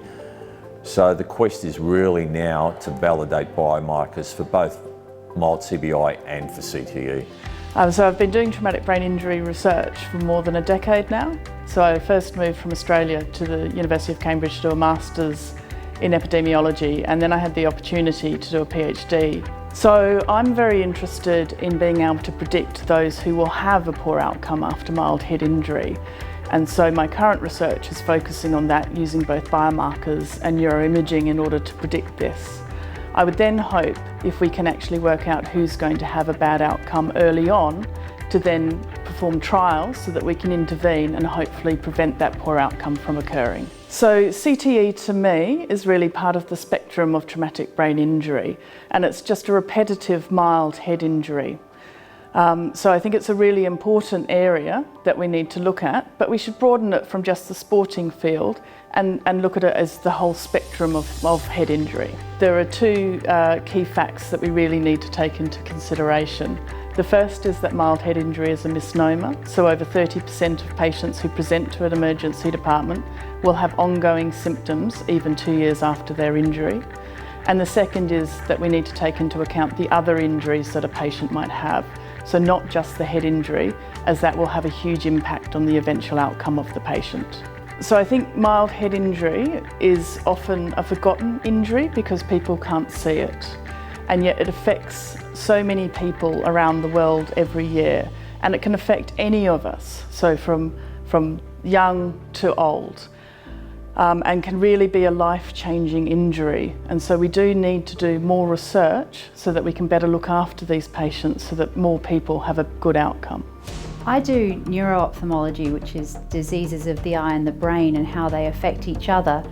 So the quest is really now to validate biomarkers for both mild TBI and for CTE.
So I've been doing traumatic brain injury research for more than a decade now. So I first moved from Australia to the University of Cambridge to do a Masters in epidemiology, and then I had the opportunity to do a PhD. So I'm very interested in being able to predict those who will have a poor outcome after mild head injury. And so my current research is focusing on that using both biomarkers and neuroimaging in order to predict this. I would then hope, if we can actually work out who's going to have a bad outcome early on, to then perform trials so that we can intervene and hopefully prevent that poor outcome from occurring. So CTE to me is really part of the spectrum of traumatic brain injury, and it's just a repetitive mild head injury. So I think it's a really important area that we need to look at, but we should broaden it from just the sporting field and look at it as the whole spectrum of head injury. There are two key facts that we really need to take into consideration. The first is that mild head injury is a misnomer, so over 30% of patients who present to an emergency department will have ongoing symptoms even 2 years after their injury. And the second is that we need to take into account the other injuries that a patient might have. So not just the head injury, as that will have a huge impact on the eventual outcome of the patient. So I think mild head injury is often a forgotten injury because people can't see it. And yet it affects so many people around the world every year, and it can affect any of us, so from young to old, and can really be a life-changing injury. And so we do need to do more research so that we can better look after these patients so that more people have a good outcome.
I do neuro-ophthalmology, which is diseases of the eye and the brain and how they affect each other.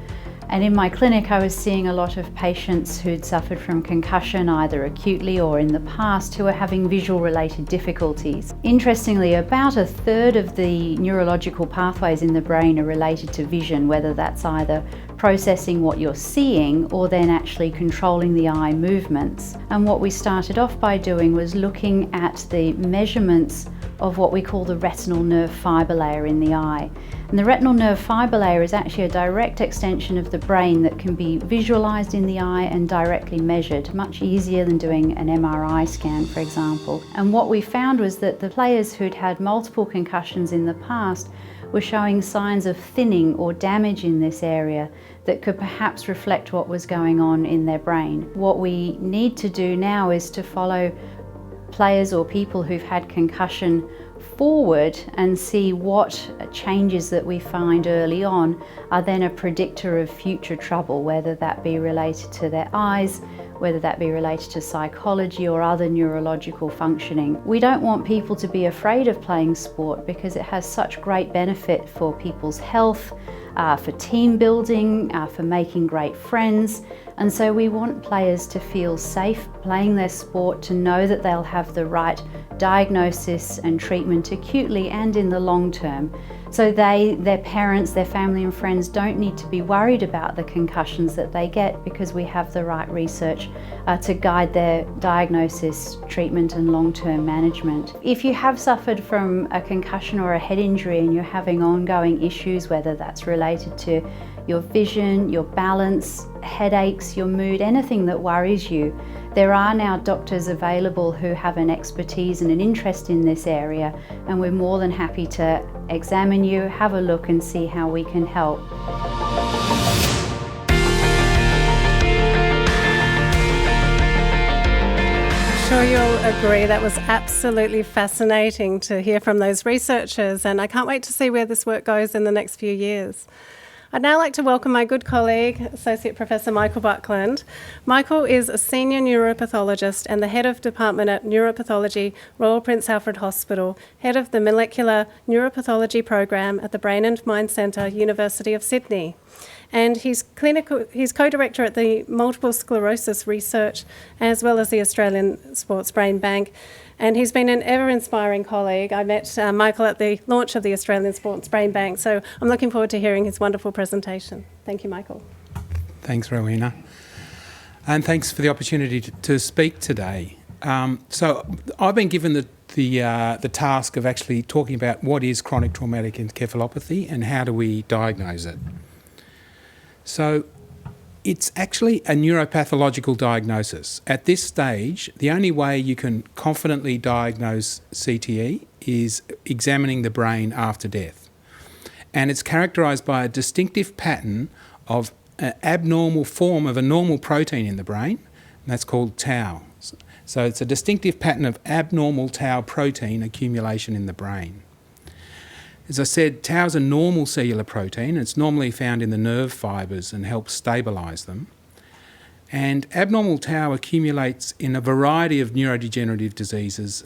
And in my clinic, I was seeing a lot of patients who'd suffered from concussion, either acutely or in the past, who are having visual-related difficulties. Interestingly, about a third of the neurological pathways in the brain are related to vision, whether that's either processing what you're seeing or then actually controlling the eye movements. And what we started off by doing was looking at the measurements of what we call the retinal nerve fibre layer in the eye. And the retinal nerve fibre layer is actually a direct extension of the brain that can be visualised in the eye and directly measured, much easier than doing an MRI scan, for example. And what we found was that the players who'd had multiple concussions in the past were showing signs of thinning or damage in this area that could perhaps reflect what was going on in their brain. What we need to do now is to follow players or people who've had concussion forward and see what changes that we find early on are then a predictor of future trouble, whether that be related to their eyes, whether that be related to psychology or other neurological functioning. We don't want people to be afraid of playing sport because it has such great benefit for people's health, for team building, for making great friends. And so we want players to feel safe playing their sport, to know that they'll have the right diagnosis and treatment acutely and in the long term. So their parents, their family and friends don't need to be worried about the concussions that they get because we have the right research to guide their diagnosis, treatment and long-term management. If you have suffered from a concussion or a head injury and you're having ongoing issues, whether that's related to your vision, your balance, headaches, your mood, anything that worries you, there are now doctors available who have an expertise and an interest in this area, and we're more than happy to examine you, have a look and see how we can help.
I'm sure you'll agree that was absolutely fascinating to hear from those researchers, and I can't wait to see where this work goes in the next few years. I'd now like to welcome my good colleague, Associate Professor Michael Buckland. Michael is a senior neuropathologist and the head of department at Neuropathology, Royal Prince Alfred Hospital, head of the Molecular Neuropathology Program at the Brain and Mind Centre, University of Sydney. And he's co-director at the Multiple Sclerosis Research, as well as the Australian Sports Brain Bank. And he's been an ever-inspiring colleague. I met Michael at the launch of the Australian Sports Brain Bank, so I'm looking forward to hearing his wonderful presentation. Thank you, Michael.
Thanks, Rowena. And thanks for the opportunity to speak today. So I've been given the task of actually talking about what is chronic traumatic encephalopathy and how do we diagnose it. So it's actually a neuropathological diagnosis. At this stage, the only way you can confidently diagnose CTE is examining the brain after death. And it's characterised by a distinctive pattern of an abnormal form of a normal protein in the brain, and that's called tau. So it's a distinctive pattern of abnormal tau protein accumulation in the brain. As I said, tau is a normal cellular protein. It's normally found in the nerve fibres and helps stabilise them. And abnormal tau accumulates in a variety of neurodegenerative diseases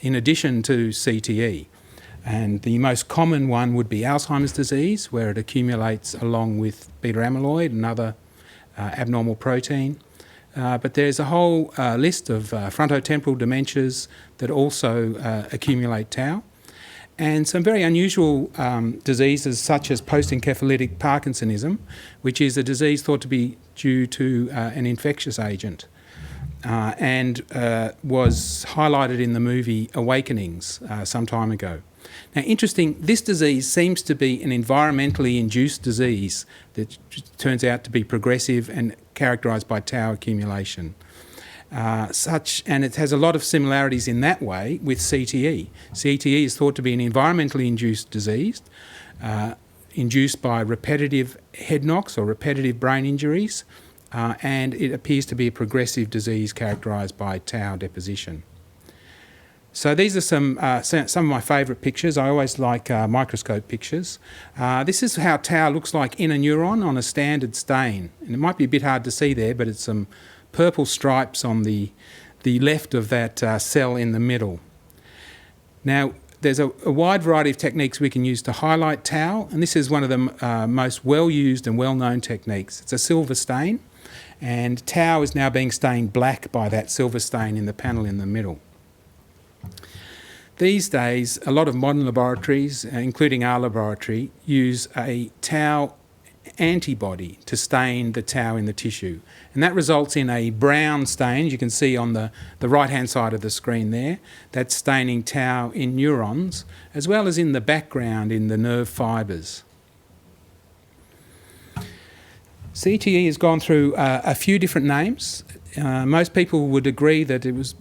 in addition to CTE. And the most common one would be Alzheimer's disease, where it accumulates along with beta amyloid, another abnormal protein. But there's a whole list of frontotemporal dementias that also accumulate tau. And some very unusual diseases such as post-encephalitic Parkinsonism, which is a disease thought to be due to an infectious agent and was highlighted in the movie Awakenings some time ago. Now, interesting, this disease seems to be an environmentally induced disease that turns out to be progressive and characterised by tau accumulation. And it has a lot of similarities in that way with CTE. CTE is thought to be an environmentally induced disease, induced by repetitive head knocks or repetitive brain injuries, and it appears to be a progressive disease characterised by tau deposition. So these are some of my favourite pictures. I always like microscope pictures. This is how tau looks like in a neuron on a standard stain. And it might be a bit hard to see there, but it's some purple stripes on the left of that cell in the middle. Now, there's a wide variety of techniques we can use to highlight tau, and this is one of the most well-used and well-known techniques. It's a silver stain, and tau is now being stained black by that silver stain in the panel in the middle. These days, a lot of modern laboratories, including our laboratory, use a tau antibody to stain the tau in the tissue. And that results in a brown stain, you can see on the right-hand side of the screen there. That's staining tau in neurons, as well as in the background in the nerve fibres. CTE has gone through a few different names. Most people would agree that it was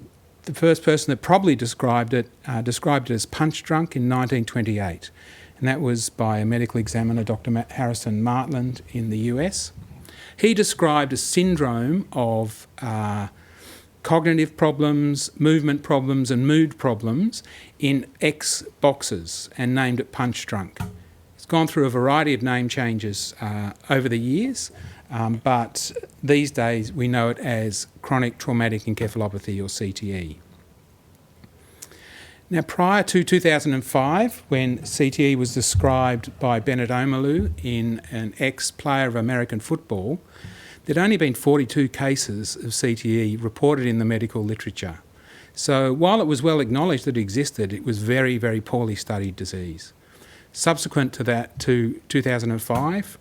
the first person that probably described it as punch drunk in 1928. And that was by a medical examiner, Dr. Harrison Martland in the US. He described a syndrome of cognitive problems, movement problems and mood problems in X boxes and named it punch drunk. It's gone through a variety of name changes over the years, but these days we know it as chronic traumatic encephalopathy or CTE. Now, prior to 2005, when CTE was described by Bennett Omalu in an ex-player of American football, there'd only been 42 cases of CTE reported in the medical literature. So while it was well acknowledged that it existed, it was very, very poorly studied disease. Subsequent to that, to 2005,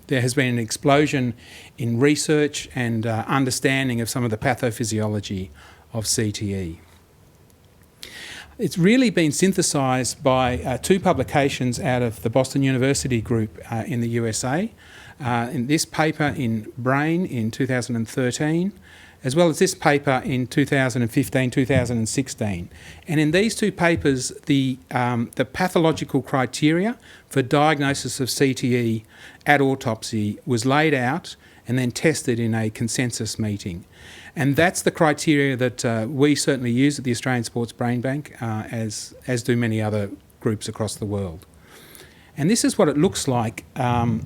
there has been an explosion in research and understanding of some of the pathophysiology of CTE. It's really been synthesised by two publications out of the Boston University group in the USA. In this paper in Brain in 2013, as well as this paper in 2015-2016. And in these two papers, the pathological criteria for diagnosis of CTE at autopsy was laid out and then tested in a consensus meeting. And that's the criteria that we certainly use at the Australian Sports Brain Bank, as do many other groups across the world. And this is what it looks like in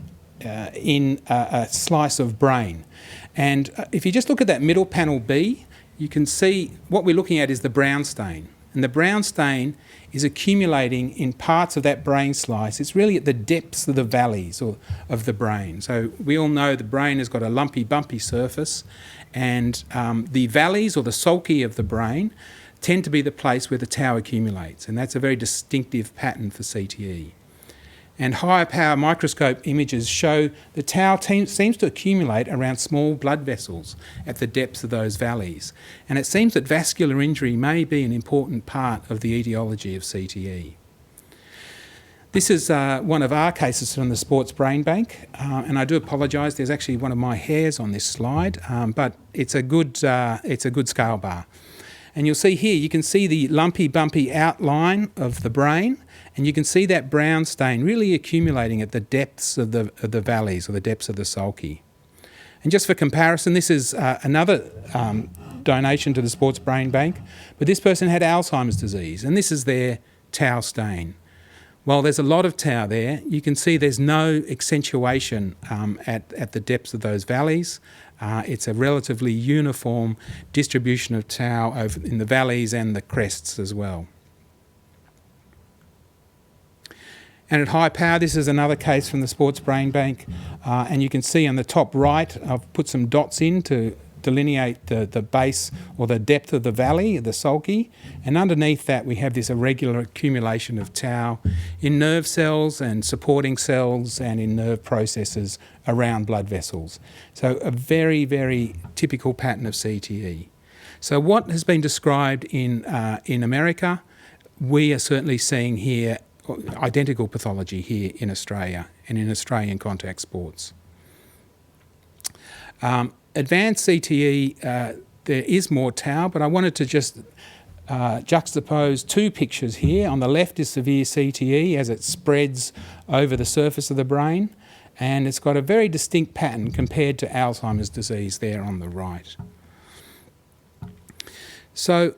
a slice of brain. And if you just look at that middle panel B, you can see what we're looking at is the brown stain. And the brown stain is accumulating in parts of that brain slice. It's really at the depths of the valleys of the brain. So we all know the brain has got a lumpy, bumpy surface, and the valleys or the sulci of the brain tend to be the place where the tau accumulates, and that's a very distinctive pattern for CTE. And higher power microscope images show the tau seems to accumulate around small blood vessels at the depths of those valleys. And it seems that vascular injury may be an important part of the etiology of CTE. This is one of our cases from the Sports Brain Bank, and I do apologise, there's actually one of my hairs on this slide, but it's a good scale bar. And you'll see here, you can see the lumpy, bumpy outline of the brain, and you can see that brown stain really accumulating at the depths of the valleys or the depths of the sulci. And just for comparison, this is another donation to the Sports Brain Bank, but this person had Alzheimer's disease, and this is their tau stain. While there's a lot of tau there, you can see there's no accentuation at the depths of those valleys. It's a relatively uniform distribution of tau in the valleys and the crests as well. And at high power, this is another case from the Sports Brain Bank, and you can see on the top right, I've put some dots in to delineate the base or the depth of the valley, the sulci, and underneath that we have this irregular accumulation of tau in nerve cells and supporting cells and in nerve processes around blood vessels. So a very, very typical pattern of CTE. So what has been described in America, we are certainly seeing here identical pathology here in Australia and in Australian contact sports. Advanced CTE, there is more tau, but I wanted to just juxtapose two pictures here. On the left is severe CTE as it spreads over the surface of the brain, and it's got a very distinct pattern compared to Alzheimer's disease there on the right. So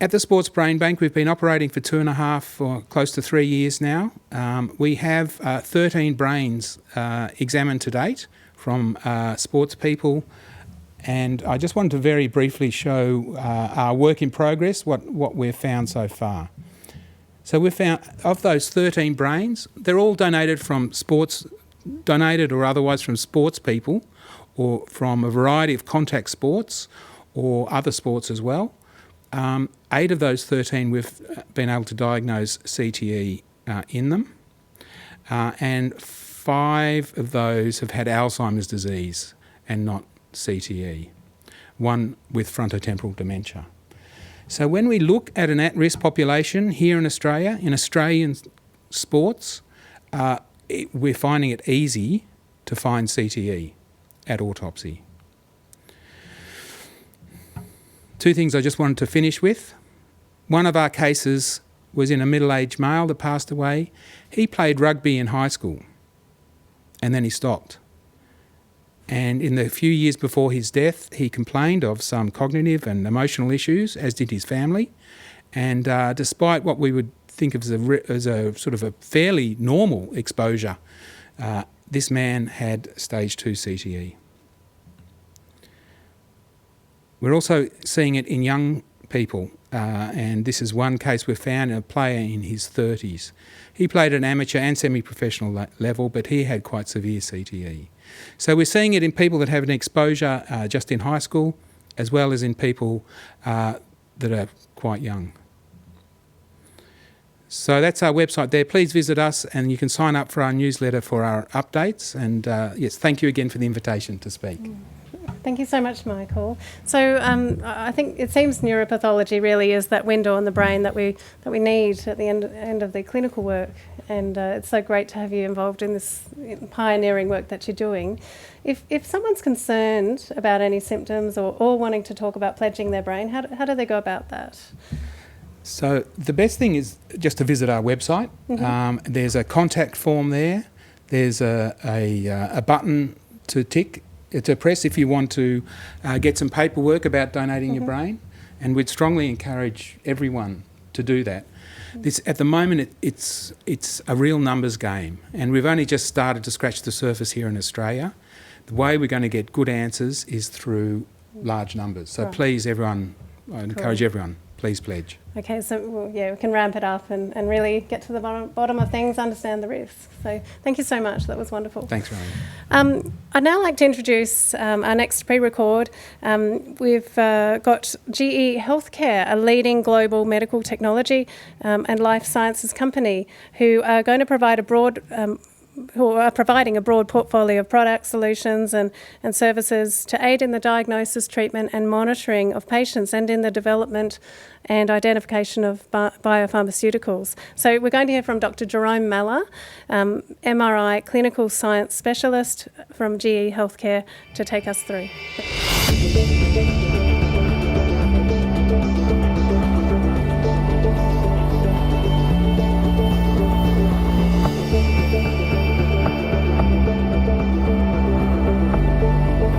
at the Sports Brain Bank, we've been operating for 2.5 or close to 3 years now. We have 13 brains examined to date from sports people, and I just wanted to very briefly show our work in progress, what we've found so far. So we've found, of those 13 brains, they're all donated or otherwise from sports people, or from a variety of contact sports or other sports as well. 8 of those 13 we've been able to diagnose CTE in them, and 5 of those have had Alzheimer's disease and not CTE, one with frontotemporal dementia. So when we look at an at-risk population here in Australia, in Australian sports, we're finding it easy to find CTE at autopsy. 2 things I just wanted to finish with. One of our cases was in a middle-aged male that passed away. He played rugby in high school and then he stopped. And in the few years before his death, he complained of some cognitive and emotional issues, as did his family. And despite what we would think of as a sort of a fairly normal exposure, this man had stage 2 CTE. We're also seeing it in young people, and this is one case we found, a player in his 30s. He played at amateur and semi-professional level, but he had quite severe CTE. So we're seeing it in people that have an exposure just in high school, as well as in people that are quite young. So that's our website there. Please visit us and you can sign up for our newsletter for our updates. And yes, thank you again for the invitation to speak.
Thank you so much, Michael. So I think it seems neuropathology really is that window on the brain that we need at the end of the clinical work, and it's so great to have you involved in this pioneering work that you're doing. If someone's concerned about any symptoms or wanting to talk about pledging their brain, how do they go about that?
So the best thing is just to visit our website. Mm-hmm. There's a contact form there. There's a button to press if you want to get some paperwork about donating your brain, and we'd strongly encourage everyone to do that. At the moment, it's a real numbers game, and we've only just started to scratch the surface here in Australia. The way we're going to get good answers is through large numbers. So please, everyone, I encourage everyone, please pledge.
Okay, so we can ramp it up and really get to the bottom of things, understand the risks. So thank you so much, that was wonderful.
Thanks, Rowena.
I'd now like to introduce our next pre-record. We've got GE Healthcare, a leading global medical technology and life sciences company, who are going to provide who are providing a broad portfolio of products, solutions and services to aid in the diagnosis, treatment and monitoring of patients and in the development and identification of biopharmaceuticals. So we're going to hear from Dr. Jerome Malla, MRI clinical science specialist from GE Healthcare, to take us through.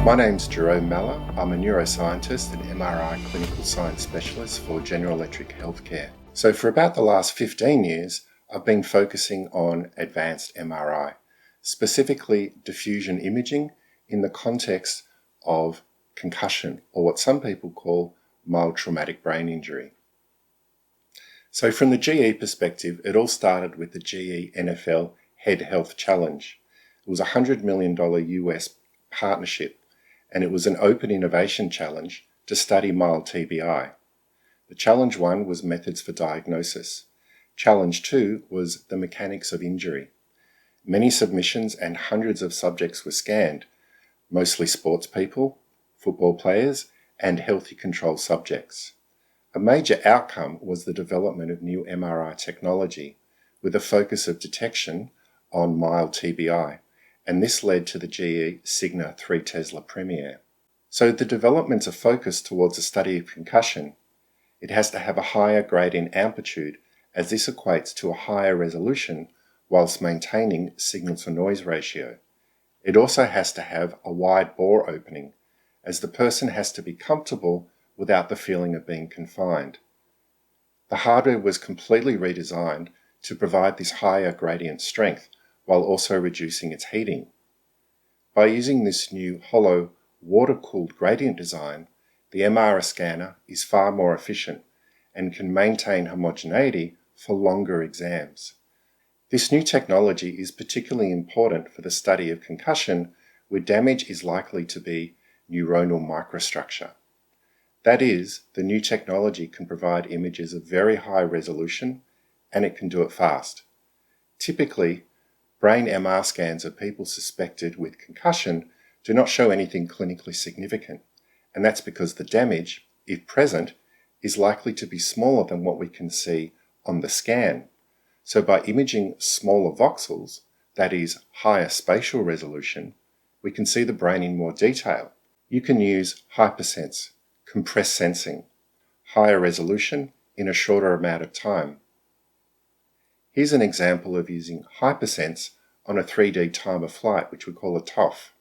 My name's Jerome Malla. I'm a neuroscientist and MRI clinical science specialist for General Electric Healthcare. So for about the last 15 years, I've been focusing on advanced MRI, specifically diffusion imaging in the context of concussion, or what some people call mild traumatic brain injury. So from the GE perspective, it all started with the GE NFL Head Health Challenge. It was a $100 million US partnership, and it was an open innovation challenge to study mild TBI. The challenge 1 was methods for diagnosis. Challenge 2 was the mechanics of injury. Many submissions and hundreds of subjects were scanned, mostly sports people, football players, and healthy control subjects. A major outcome was the development of new MRI technology with a focus of detection on mild TBI, and this led to the GE Signa 3 Tesla Premier. So the developments are focused towards a study of concussion. It has to have a higher gradient amplitude, as this equates to a higher resolution whilst maintaining signal-to-noise ratio. It also has to have a wide bore opening, as the person has to be comfortable without the feeling of being confined. The hardware was completely redesigned to provide this higher gradient strength while also reducing its heating. By using this new hollow, water-cooled gradient design, the MR scanner is far more efficient and can maintain homogeneity for longer exams. This new technology is particularly important for the study of concussion, where damage is likely to be neuronal microstructure. That is, the new technology can provide images of very high resolution, and it can do it fast. Typically, brain MR scans of people suspected with concussion do not show anything clinically significant, and that's because the damage, if present, is likely to be smaller than what we can see on the scan. So by imaging smaller voxels, that is, higher spatial resolution, we can see the brain in more detail. You can use hypersense, compressed sensing, higher resolution in a shorter amount of time. Here's an example of using hypersense on a 3D time-of-flight, which we call a TOF.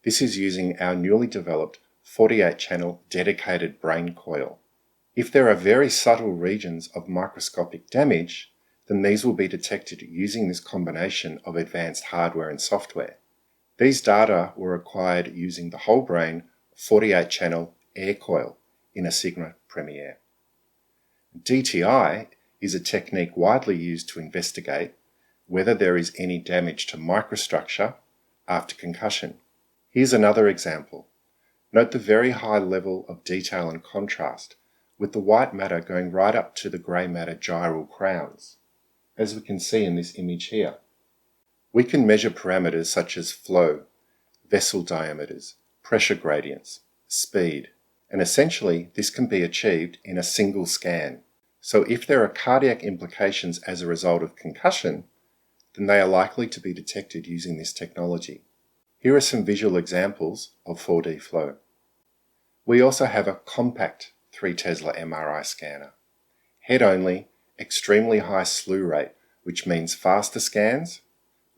This is using our newly developed 48-channel dedicated brain coil. If there are very subtle regions of microscopic damage, then these will be detected using this combination of advanced hardware and software. These data were acquired using the whole brain 48-channel air coil in a Sigma Premier. DTI is a technique widely used to investigate whether there is any damage to microstructure after concussion. Here's another example. Note the very high level of detail and contrast, with the white matter going right up to the grey matter gyral crowns, as we can see in this image here. We can measure parameters such as flow, vessel diameters, pressure gradients, speed, and essentially this can be achieved in a single scan. So if there are cardiac implications as a result of concussion, then they are likely to be detected using this technology. Here are some visual examples of 4D flow. We also have a compact 3 Tesla MRI scanner. Head only, extremely high slew rate, which means faster scans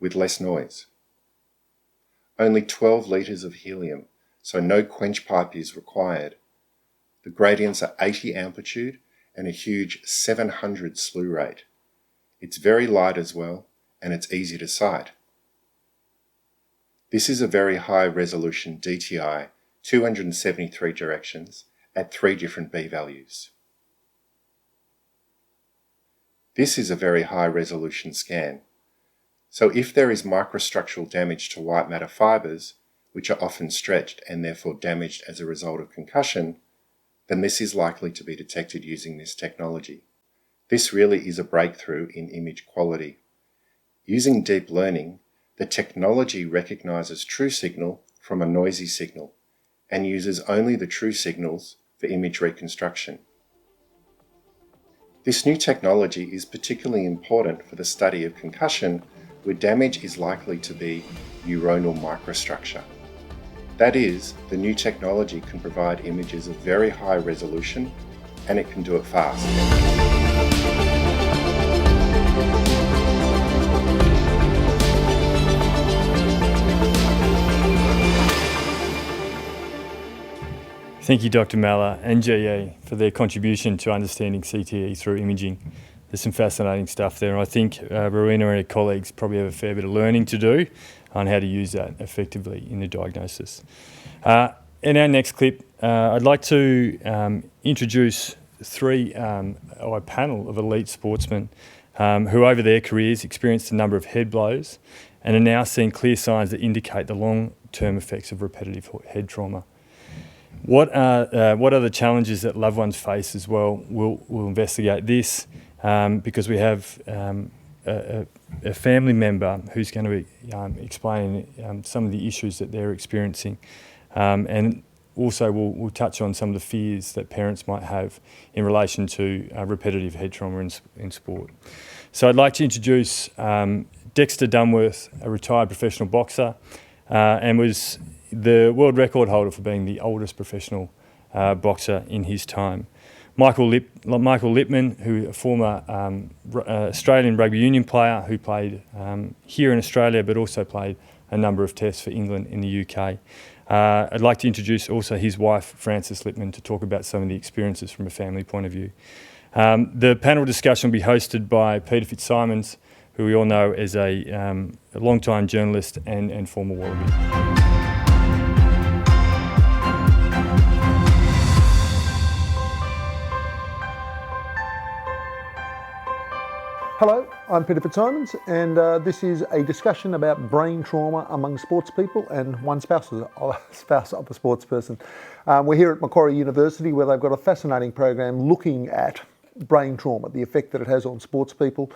with less noise. Only 12 litres of helium, so no quench pipe is required. The gradients are 80 amplitude and a huge 700 slew rate. It's very light as well, and it's easy to sight. This is a very high resolution DTI, 273 directions at 3 different B values. This is a very high resolution scan. So if there is microstructural damage to white matter fibres, which are often stretched and therefore damaged as a result of concussion, then this is likely to be detected using this technology. This really is a breakthrough in image quality. Using deep learning, the technology recognises true signal from a noisy signal and uses only the true signals for image reconstruction. This new technology is particularly important for the study of concussion, where damage is likely to be neuronal microstructure. That is, the new technology can provide images of very high resolution, and it can do it fast.
Thank you, Dr. Malla and GE, for their contribution to understanding CTE through imaging. There's some fascinating stuff there, and I think Rowena and her colleagues probably have a fair bit of learning to do on how to use that effectively in the diagnosis. In our next clip, I'd like to introduce a panel of elite sportsmen who over their careers experienced a number of head blows and are now seeing clear signs that indicate the long-term effects of repetitive head trauma. What are the challenges that loved ones face as well? We'll investigate this because we have a family member who's going to be explaining some of the issues that they're experiencing, and also we'll touch on some of the fears that parents might have in relation to repetitive head trauma in sport. So I'd like to introduce Dexter Dunworth, a retired professional boxer, and was the world record holder for being the oldest professional boxer in his time. Michael Lippman, who a former Australian rugby union player who played here in Australia but also played a number of tests for England in the UK. I'd like to introduce also his wife, Frances Lippman, to talk about some of the experiences from a family point of view. The panel discussion will be hosted by Peter Fitzsimons, who we all know as a long-time journalist and former Wallaby.
Hello, I'm Peter Fitzsimons, and this is a discussion about brain trauma among sports people and one spouse of a sports person. We're here at Macquarie University, where they've got a fascinating program looking at brain trauma, the effect that it has on sports people,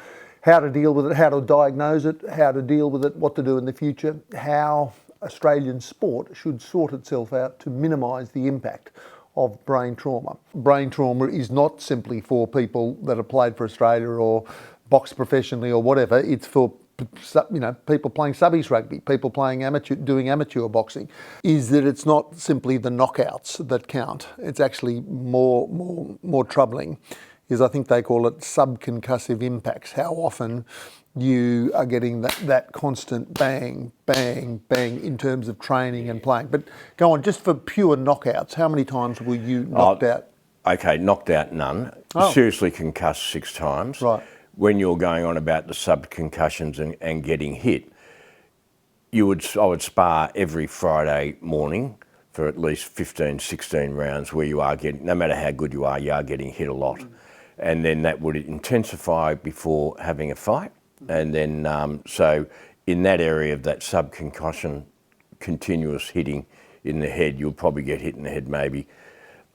how to deal with it, how to diagnose it, how to deal with it, what to do in the future, how Australian sport should sort itself out to minimise the impact of brain trauma. Brain trauma is not simply for people that have played for Australia or boxed professionally or whatever. It's for people playing subbies rugby, people playing doing amateur boxing. Is that it's not simply the knockouts that count. It's actually more troubling. Is I think they call it subconcussive impacts. How often you are getting that constant bang, bang, bang in terms of training and playing. But go on, just for pure knockouts, how many times were you knocked out?
Okay, knocked out none. Seriously concussed 6 times.
Right.
When you're going on about the subconcussions and getting hit, I would spar every Friday morning for at least 15, 16 rounds where you are getting, no matter how good you are getting hit a lot. And then that would intensify before having a fight. And then, so in that area of that subconcussion, continuous hitting in the head, you'll probably get hit in the head maybe,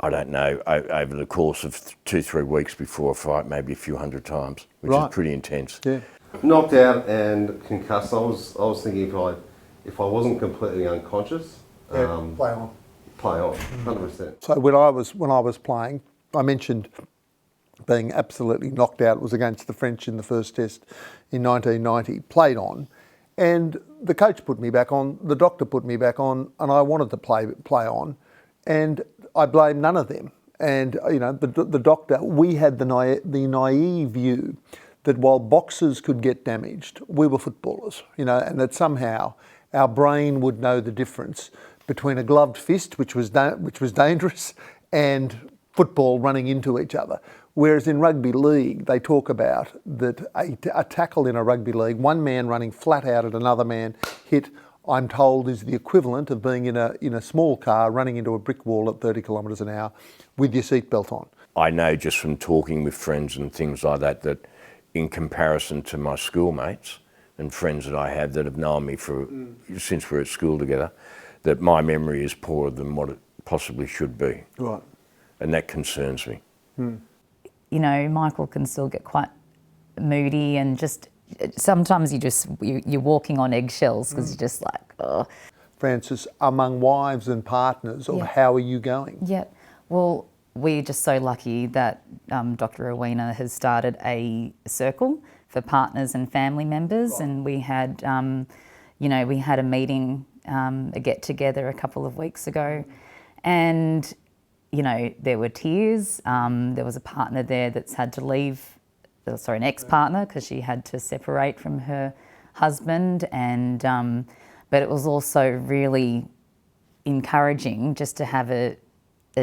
I don't know, over the course of 2-3 weeks before a fight, maybe a few hundred times, which is pretty intense.
Yeah.
Knocked out and concussed. I was thinking if I wasn't completely unconscious,
play on.
Play on, 100%.
So when I was playing, I mentioned being absolutely knocked out. It was against the French in the first test in 1990, played on, and the coach put me back on, the doctor put me back on, and I wanted to play on, and I blame none of them. And the doctor, we had the naive view that while boxers could get damaged, we were footballers, and that somehow our brain would know the difference between a gloved fist, which was dangerous, and football running into each other. Whereas in rugby league, they talk about that a tackle in a rugby league, one man running flat out at another man hit, I'm told, is the equivalent of being in a small car running into a brick wall at 30 kilometres an hour with your seatbelt on.
I know just from talking with friends and things like that in comparison to my schoolmates and friends that I have that have known me since we were at school together, that my memory is poorer than what it possibly should be.
Right.
And that concerns me.
Michael can still get quite moody and just sometimes you're walking on eggshells because you're just like, oh.
Francis, among wives and partners, how are you going?
Yeah, well, we're just so lucky that Dr. Rowena has started a circle for partners and family members, and we had, we had a meeting, a get together a couple of weeks ago, and there were tears. There was a partner there that's had to leave, an ex-partner, because she had to separate from her husband. And but it was also really encouraging just to have a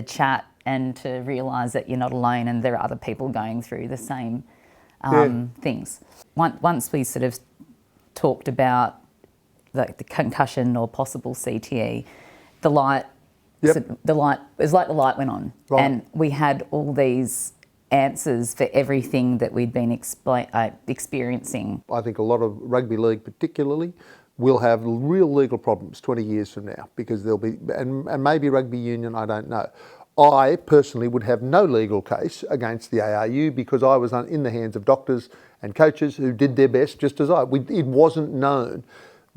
chat and to realise that you're not alone and there are other people going through the same things. Once we sort of talked about the concussion or possible CTE, the light was like the light went on, and we had all these answers for everything that we'd been experiencing.
I think a lot of rugby league particularly will have real legal problems 20 years from now, because there'll be, and maybe rugby union, I don't know. I personally would have no legal case against the ARU because I was in the hands of doctors and coaches who did their best just as it wasn't known.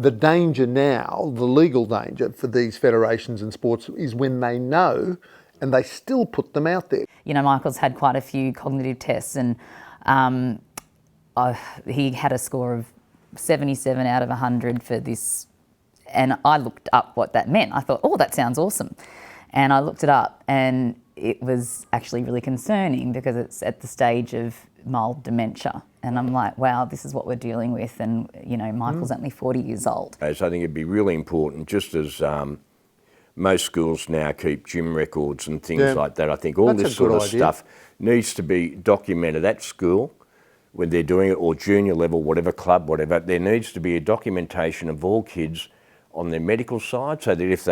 The danger now, the legal danger for these federations and sports, is when they know and they still put them out there.
Michael's had quite a few cognitive tests, and he had a score of 77 out of 100 for this. And I looked up what that meant. I thought, oh, that sounds awesome. And I looked it up, and it was actually really concerning because it's at the stage of mild dementia. And I'm like, wow, this is what we're dealing with. And, Michael's only 40 years old.
So I think it'd be really important, just as most schools now keep gym records and things like that. I think all this sort of stuff needs to be documented at school when they're doing it, or junior level, whatever club, whatever. There needs to be a documentation of all kids on their medical side, so that if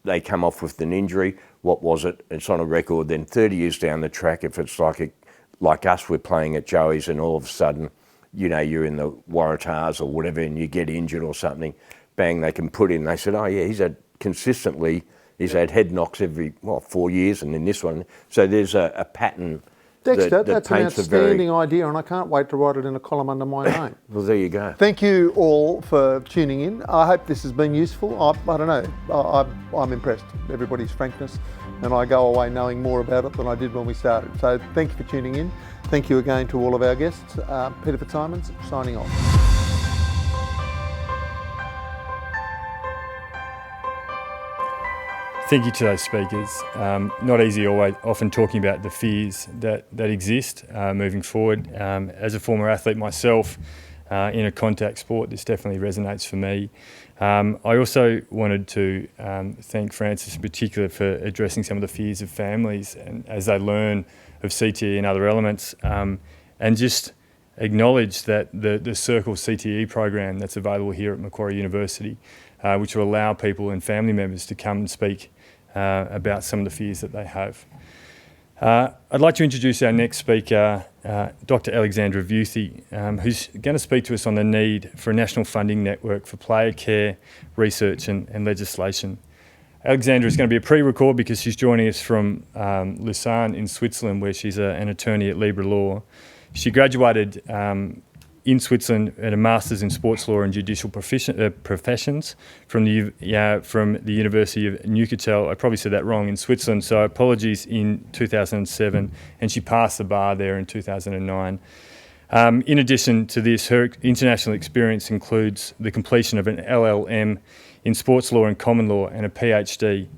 they come off with an injury, what was it? It's on a record. Then 30 years down the track, if it's like us, we're playing at Joey's and all of a sudden, you're in the Waratahs or whatever and you get injured or something, bang, they can put in. They said, oh yeah, he's had head knocks every 4 years, and then this one. So there's a pattern
Dexter,
that
that's an
paints a
outstanding idea, and I can't wait to write it in a column under my name.
Well, there you go.
Thank you all for tuning in. I hope this has been useful. I don't know. I'm impressed. Everybody's frankness, and I go away knowing more about it than I did when we started. So thank you for tuning in. Thank you again to all of our guests. Peter Fitzsimons, signing off.
Thank you to those speakers. Not easy often talking about the fears that exist moving forward. As a former athlete myself in a contact sport, this definitely resonates for me. I also wanted to thank Francis in particular for addressing some of the fears of families and as they learn of CTE and other elements, and just acknowledge that the Circle CTE program that's available here at Macquarie University, which will allow people and family members to come and speak about some of the fears that they have. I'd like to introduce our next speaker, Dr. Alexandra Vuthi, who's going to speak to us on the need for a national funding network for player care, research and legislation. Alexandra is going to be a pre-record because she's joining us from Lausanne in Switzerland, where she's an attorney at Libra Law. She graduated in Switzerland at a Masters in Sports Law and Judicial Professions from the University of Neuchâtel. I probably said that wrong, in Switzerland, so apologies, in 2007, and she passed the bar there in 2009. In addition to this, her international experience includes the completion of an LLM in sports law and common law and a PhD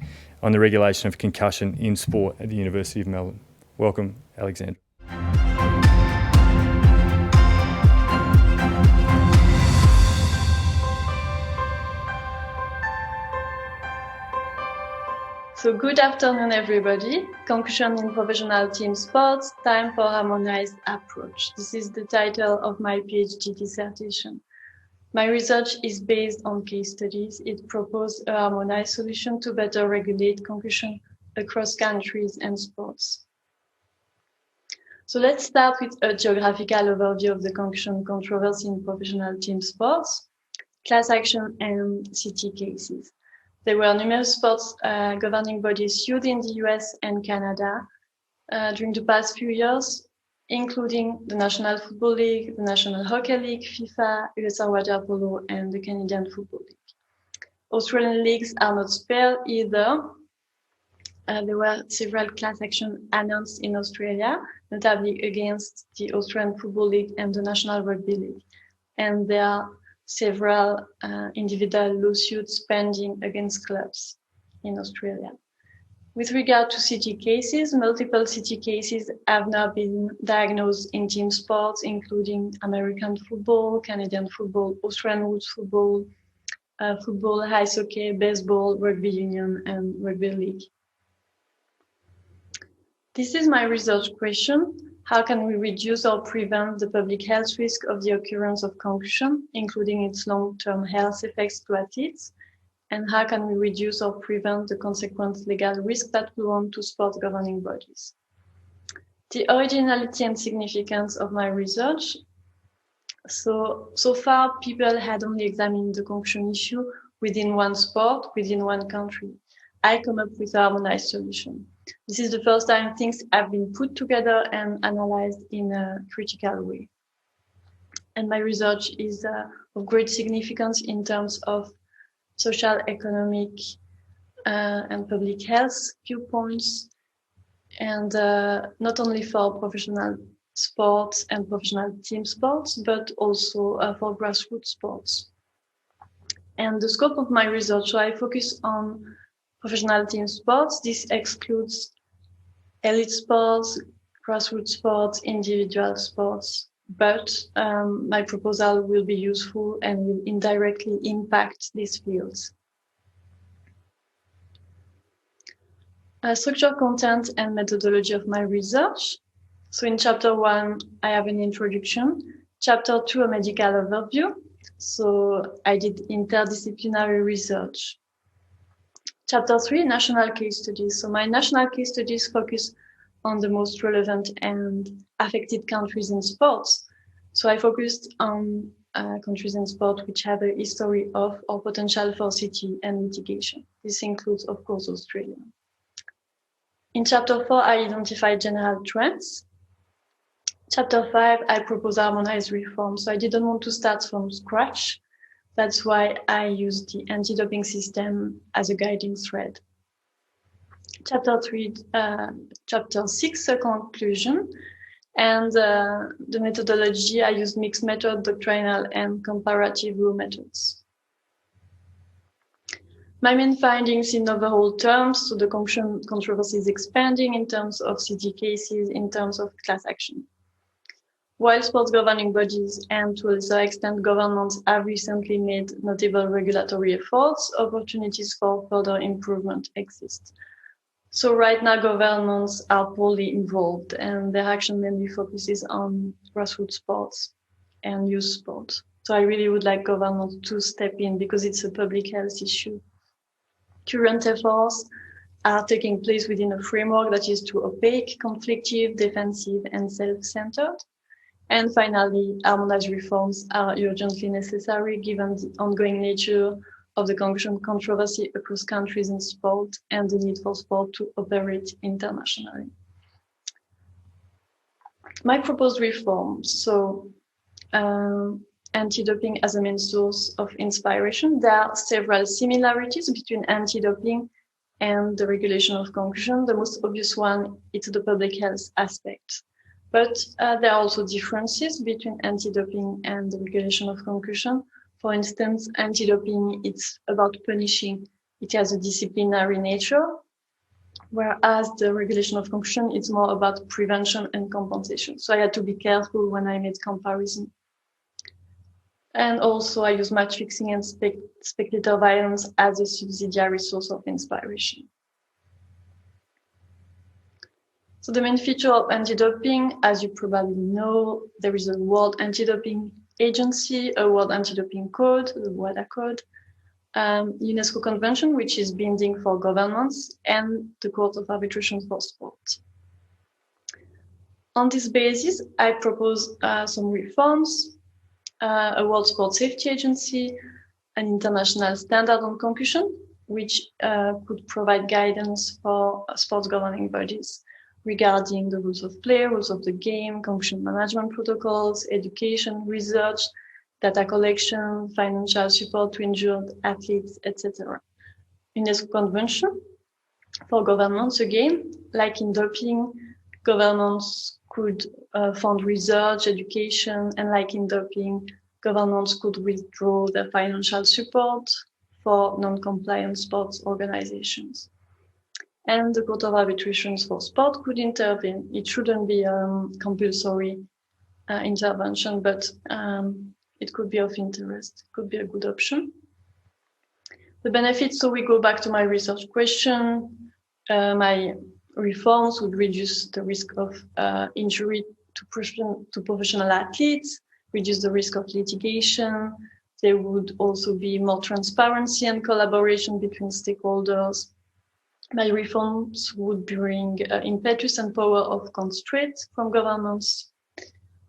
on the regulation of concussion in sport at the University of Melbourne. Welcome, Alexandra.
So good afternoon, everybody. Concussion in professional team sports, time for harmonized approach. This is the title of my PhD dissertation. My research is based on case studies. It proposed a harmonized solution to better regulate concussion across countries and sports. So let's start with a geographical overview of the concussion controversy in professional team sports, class action and CT cases. There were numerous sports governing bodies sued in the US and Canada during the past few years, including the National Football League, the National Hockey League, FIFA, USA Water Polo, and the Canadian Football League. Australian leagues are not spared either. There were several class actions announced in Australia, notably against the Australian Football League and the National Rugby League. And there are several individual lawsuits pending against clubs in Australia. With regard to CT cases, multiple CT cases have now been diagnosed in team sports, including American football, Canadian football, Australian rules football, football, ice hockey, baseball, rugby union, and rugby league. This is my research question. How can we reduce or prevent the public health risk of the occurrence of concussion, including its long-term health effects to athletes? And how can we reduce or prevent the consequent legal risk that belong to sport governing bodies? The originality and significance of my research. So far, people had only examined the concussion issue within one sport, within one country. I come up with a harmonized solution. This is the first time things have been put together and analyzed in a critical way. And my research is of great significance in terms of social, economic, and public health viewpoints, and not only for professional sports and professional team sports, but also for grassroots sports. And the scope of my research, so I focus on professional team sports. This excludes elite sports, grassroots sports, individual sports, but my proposal will be useful and will indirectly impact these fields. Structure, content, and methodology of my research. So in chapter 1, I have an introduction. Chapter 2, a medical overview. So I did interdisciplinary research. Chapter 3, national case studies. So my national case studies focus on the most relevant and affected countries in sports. So I focused on countries in sport which have a history of or potential for CTE and litigation. This includes, of course, Australia. In chapter 4, I identified general trends. Chapter 5, I propose harmonized reform. So I didn't want to start from scratch. That's why I used the anti-doping system as a guiding thread. Chapter 6, a conclusion. And the methodology, I used mixed method, doctrinal, and comparative raw methods. My main findings in overall terms, so the concussion controversy is expanding in terms of CT cases, in terms of class action. While sports governing bodies and to a lesser extent governments have recently made notable regulatory efforts, opportunities for further improvement exist. So right now governments are poorly involved and their action mainly focuses on grassroots sports and youth sports. So I really would like governments to step in because it's a public health issue. Current efforts are taking place within a framework that is too opaque, conflictive, defensive, and self-centered. And finally, harmonized reforms are urgently necessary given the ongoing nature of the concussion controversy across countries in sport and the need for sport to operate internationally. My proposed reforms, so anti-doping as a main source of inspiration. There are several similarities between anti-doping and the regulation of concussion. The most obvious one is the public health aspect. But there are also differences between anti-doping and the regulation of concussion. For instance, anti-doping, it's about punishing. It has a disciplinary nature, whereas the regulation of concussion, it's more about prevention and compensation. So I had to be careful when I made comparison. And also I use match fixing and spectator violence as a subsidiary source of inspiration. So the main feature of anti-doping, as you probably know, there is a World Anti-Doping Agency, a World Anti-Doping Code, the WADA code, UNESCO Convention, which is binding for governments, and the Court of Arbitration for Sport. On this basis, I propose some reforms, a World Sport Safety Agency, an international standard on concussion, which could provide guidance for sports governing bodies regarding the rules of play, rules of the game, concussion management protocols, education, research, data collection, financial support to injured athletes, etc. UNESCO Convention for governments, again, like in doping, governments could fund research, education, and like in doping, governments could withdraw their financial support for non-compliant sports organizations. And the Court of Arbitration for Sport could intervene. It shouldn't be a compulsory intervention, but it could be of interest, could be a good option. The benefits, so we go back to my research question. My reforms would reduce the risk of injury to professional athletes, reduce the risk of litigation. There would also be more transparency and collaboration between stakeholders. My reforms would bring impetus and power of constraint from governments.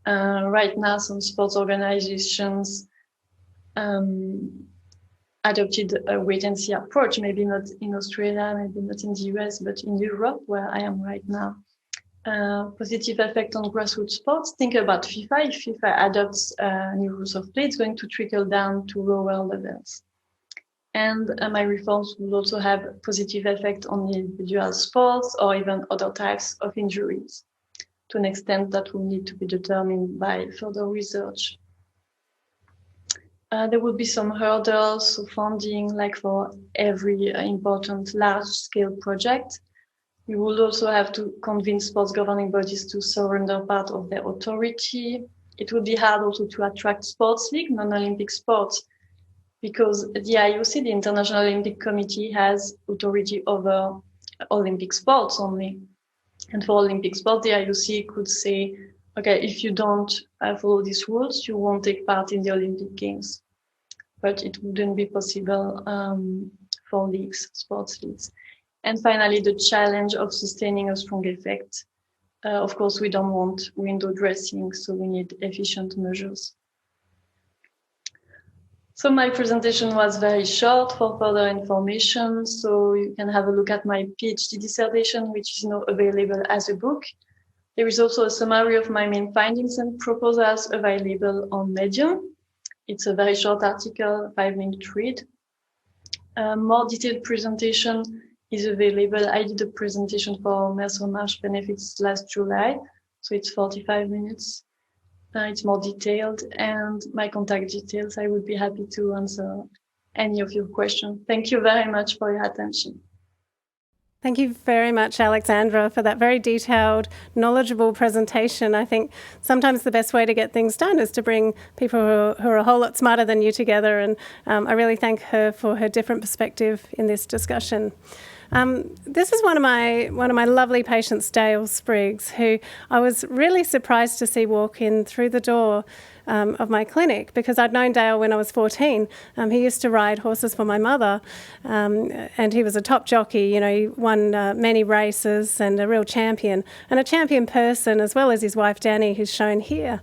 Right now, some sports organizations adopted a wait-and-see approach, maybe not in Australia, maybe not in the US, but in Europe, where I am right now. Positive effect on grassroots sports. Think about FIFA. If FIFA adopts new rules of play, it's going to trickle down to lower levels. And my reforms will also have a positive effect on individual sports or even other types of injuries, to an extent that will need to be determined by further research. There will be some hurdles, so funding, like for every important large-scale project. We will also have to convince sports governing bodies to surrender part of their authority. It would be hard also to attract sports league, non-Olympic sports, because the IOC, the International Olympic Committee, has authority over Olympic sports only. And for Olympic sports, the IOC could say, okay, if you don't follow these rules, you won't take part in the Olympic Games. But it wouldn't be possible for leagues, sports leagues. And finally, the challenge of sustaining a strong effect. Of course, we don't want window dressing, so we need efficient measures. So my presentation was very short. For further information, so you can have a look at my PhD dissertation, which is now available as a book. There is also a summary of my main findings and proposals available on Medium. It's a very short article, 5-minute read. More detailed presentation is available. I did a presentation for Mercer Marsh benefits last July, so it's 45 minutes. It's more detailed, and my contact details. I would be happy to answer any of your questions. Thank you very much for your attention.
Thank you very much, Alexandra, for that very detailed, knowledgeable presentation. I think sometimes the best way to get things done is to bring people who are a whole lot smarter than you together, and I really thank her for her different perspective in this discussion. This is one of my lovely patients, Dale Spriggs, who I was really surprised to see walk in through the door of my clinic, because I'd known Dale when I was 14. He used to ride horses for my mother, and he was a top jockey. You know, he won many races and a real champion, and a champion person, as well as his wife Danny, who's shown here.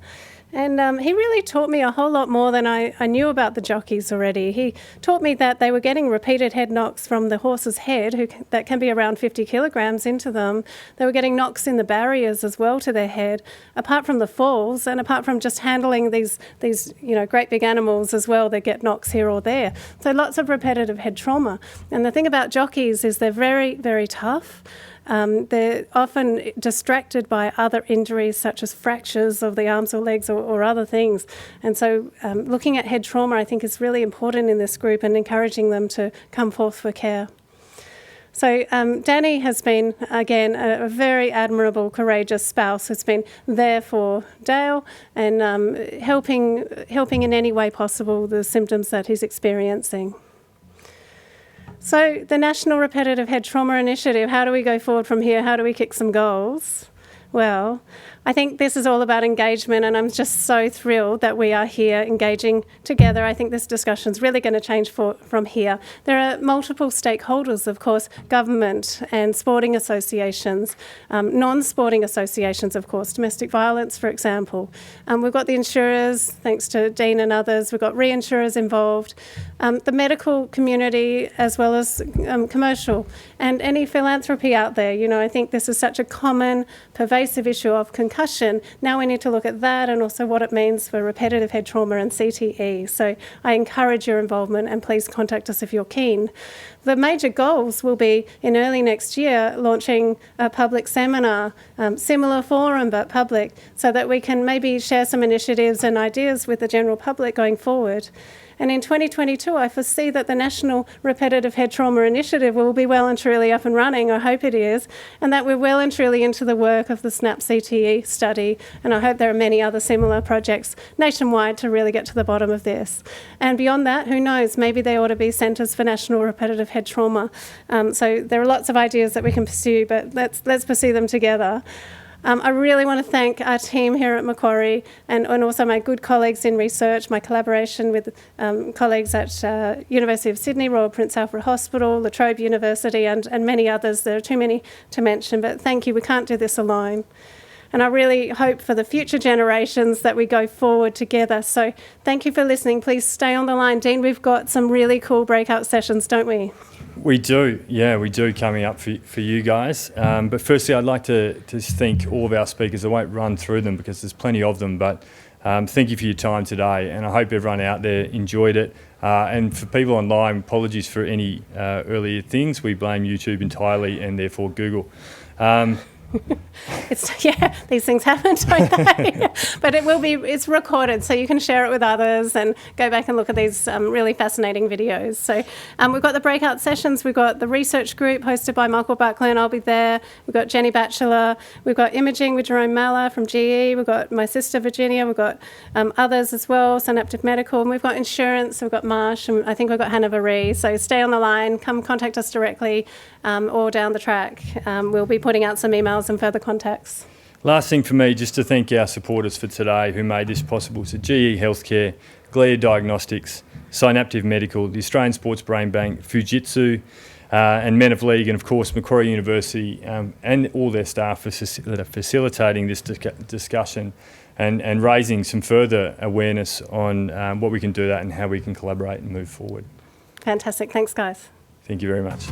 And he really taught me a whole lot more than I knew about the jockeys already. He taught me that they were getting repeated head knocks from the horse's head, that can be around 50 kilograms into them. They were getting knocks in the barriers as well to their head, apart from the falls and apart from just handling these great big animals as well that get knocks here or there. So lots of repetitive head trauma. And the thing about jockeys is they're very, very tough. They're often distracted by other injuries such as fractures of the arms or legs or other things. And so looking at head trauma, I think, is really important in this group and encouraging them to come forth for care. So Danny has been, again, a very admirable, courageous spouse who's been there for Dale and helping in any way possible the symptoms that he's experiencing. So the National Repetitive Head Trauma Initiative, how do we go forward from here? How do we kick some goals? Well, I think this is all about engagement, and I'm just so thrilled that we are here engaging together. I think this discussion is really going to change from here. There are multiple stakeholders, of course, government and sporting associations, non-sporting associations, of course, domestic violence, for example. We've got the insurers, thanks to Dean and others. We've got reinsurers involved, the medical community, as well as commercial, and any philanthropy out there. You know, I think this is such a common, pervasive issue of concussion. Now we need to look at that and also what it means for repetitive head trauma and CTE. So I encourage your involvement, and please contact us if you're keen. The major goals will be in early next year launching a public seminar, similar forum but public, so that we can maybe share some initiatives and ideas with the general public going forward. And in 2022, I foresee that the National Repetitive Head Trauma Initiative will be well and truly up and running. I hope it is, and that we're well and truly into the work of the SNAP CTE study. And I hope there are many other similar projects nationwide to really get to the bottom of this. And beyond that, who knows, maybe there ought to be centres for national repetitive head trauma. So there are lots of ideas that we can pursue, but let's pursue them together. I really want to thank our team here at Macquarie and also my good colleagues in research, my collaboration with colleagues at University of Sydney, Royal Prince Alfred Hospital, La Trobe University and many others. There are too many to mention, but thank you. We can't do this alone. And I really hope for the future generations that we go forward together. So thank you for listening. Please stay on the line. Dean, we've got some really cool breakout sessions, don't we?
We do, yeah, we do, coming up for you guys. But firstly, I'd like to just thank all of our speakers. I won't run through them because there's plenty of them, but thank you for your time today, and I hope everyone out there enjoyed it. And for people online, apologies for any earlier things. We blame YouTube entirely and therefore Google.
These things happen, don't they? But it's recorded, so you can share it with others and go back and look at these really fascinating videos. So we've got the breakout sessions. We've got the research group hosted by Michael Buckley, and I'll be there. We've got Jenny Batchelor. We've got imaging with Jerome Malla from GE. We've got my sister Virginia. We've got others as well, Synaptive Medical. And we've got insurance. We've got Marsh, and I think we've got Hannah Varee. So stay on the line. Come contact us directly or down the track. We'll be putting out some emails and further contacts.
Last thing for me, just to thank our supporters for today who made this possible. So GE Healthcare, Glea Diagnostics, Synaptive Medical, the Australian Sports Brain Bank, Fujitsu, and Men of League, and of course Macquarie University and all their staff that are facilitating this discussion and raising some further awareness on what we can do that and how we can collaborate and move forward.
Fantastic. Thanks, guys.
Thank you very much.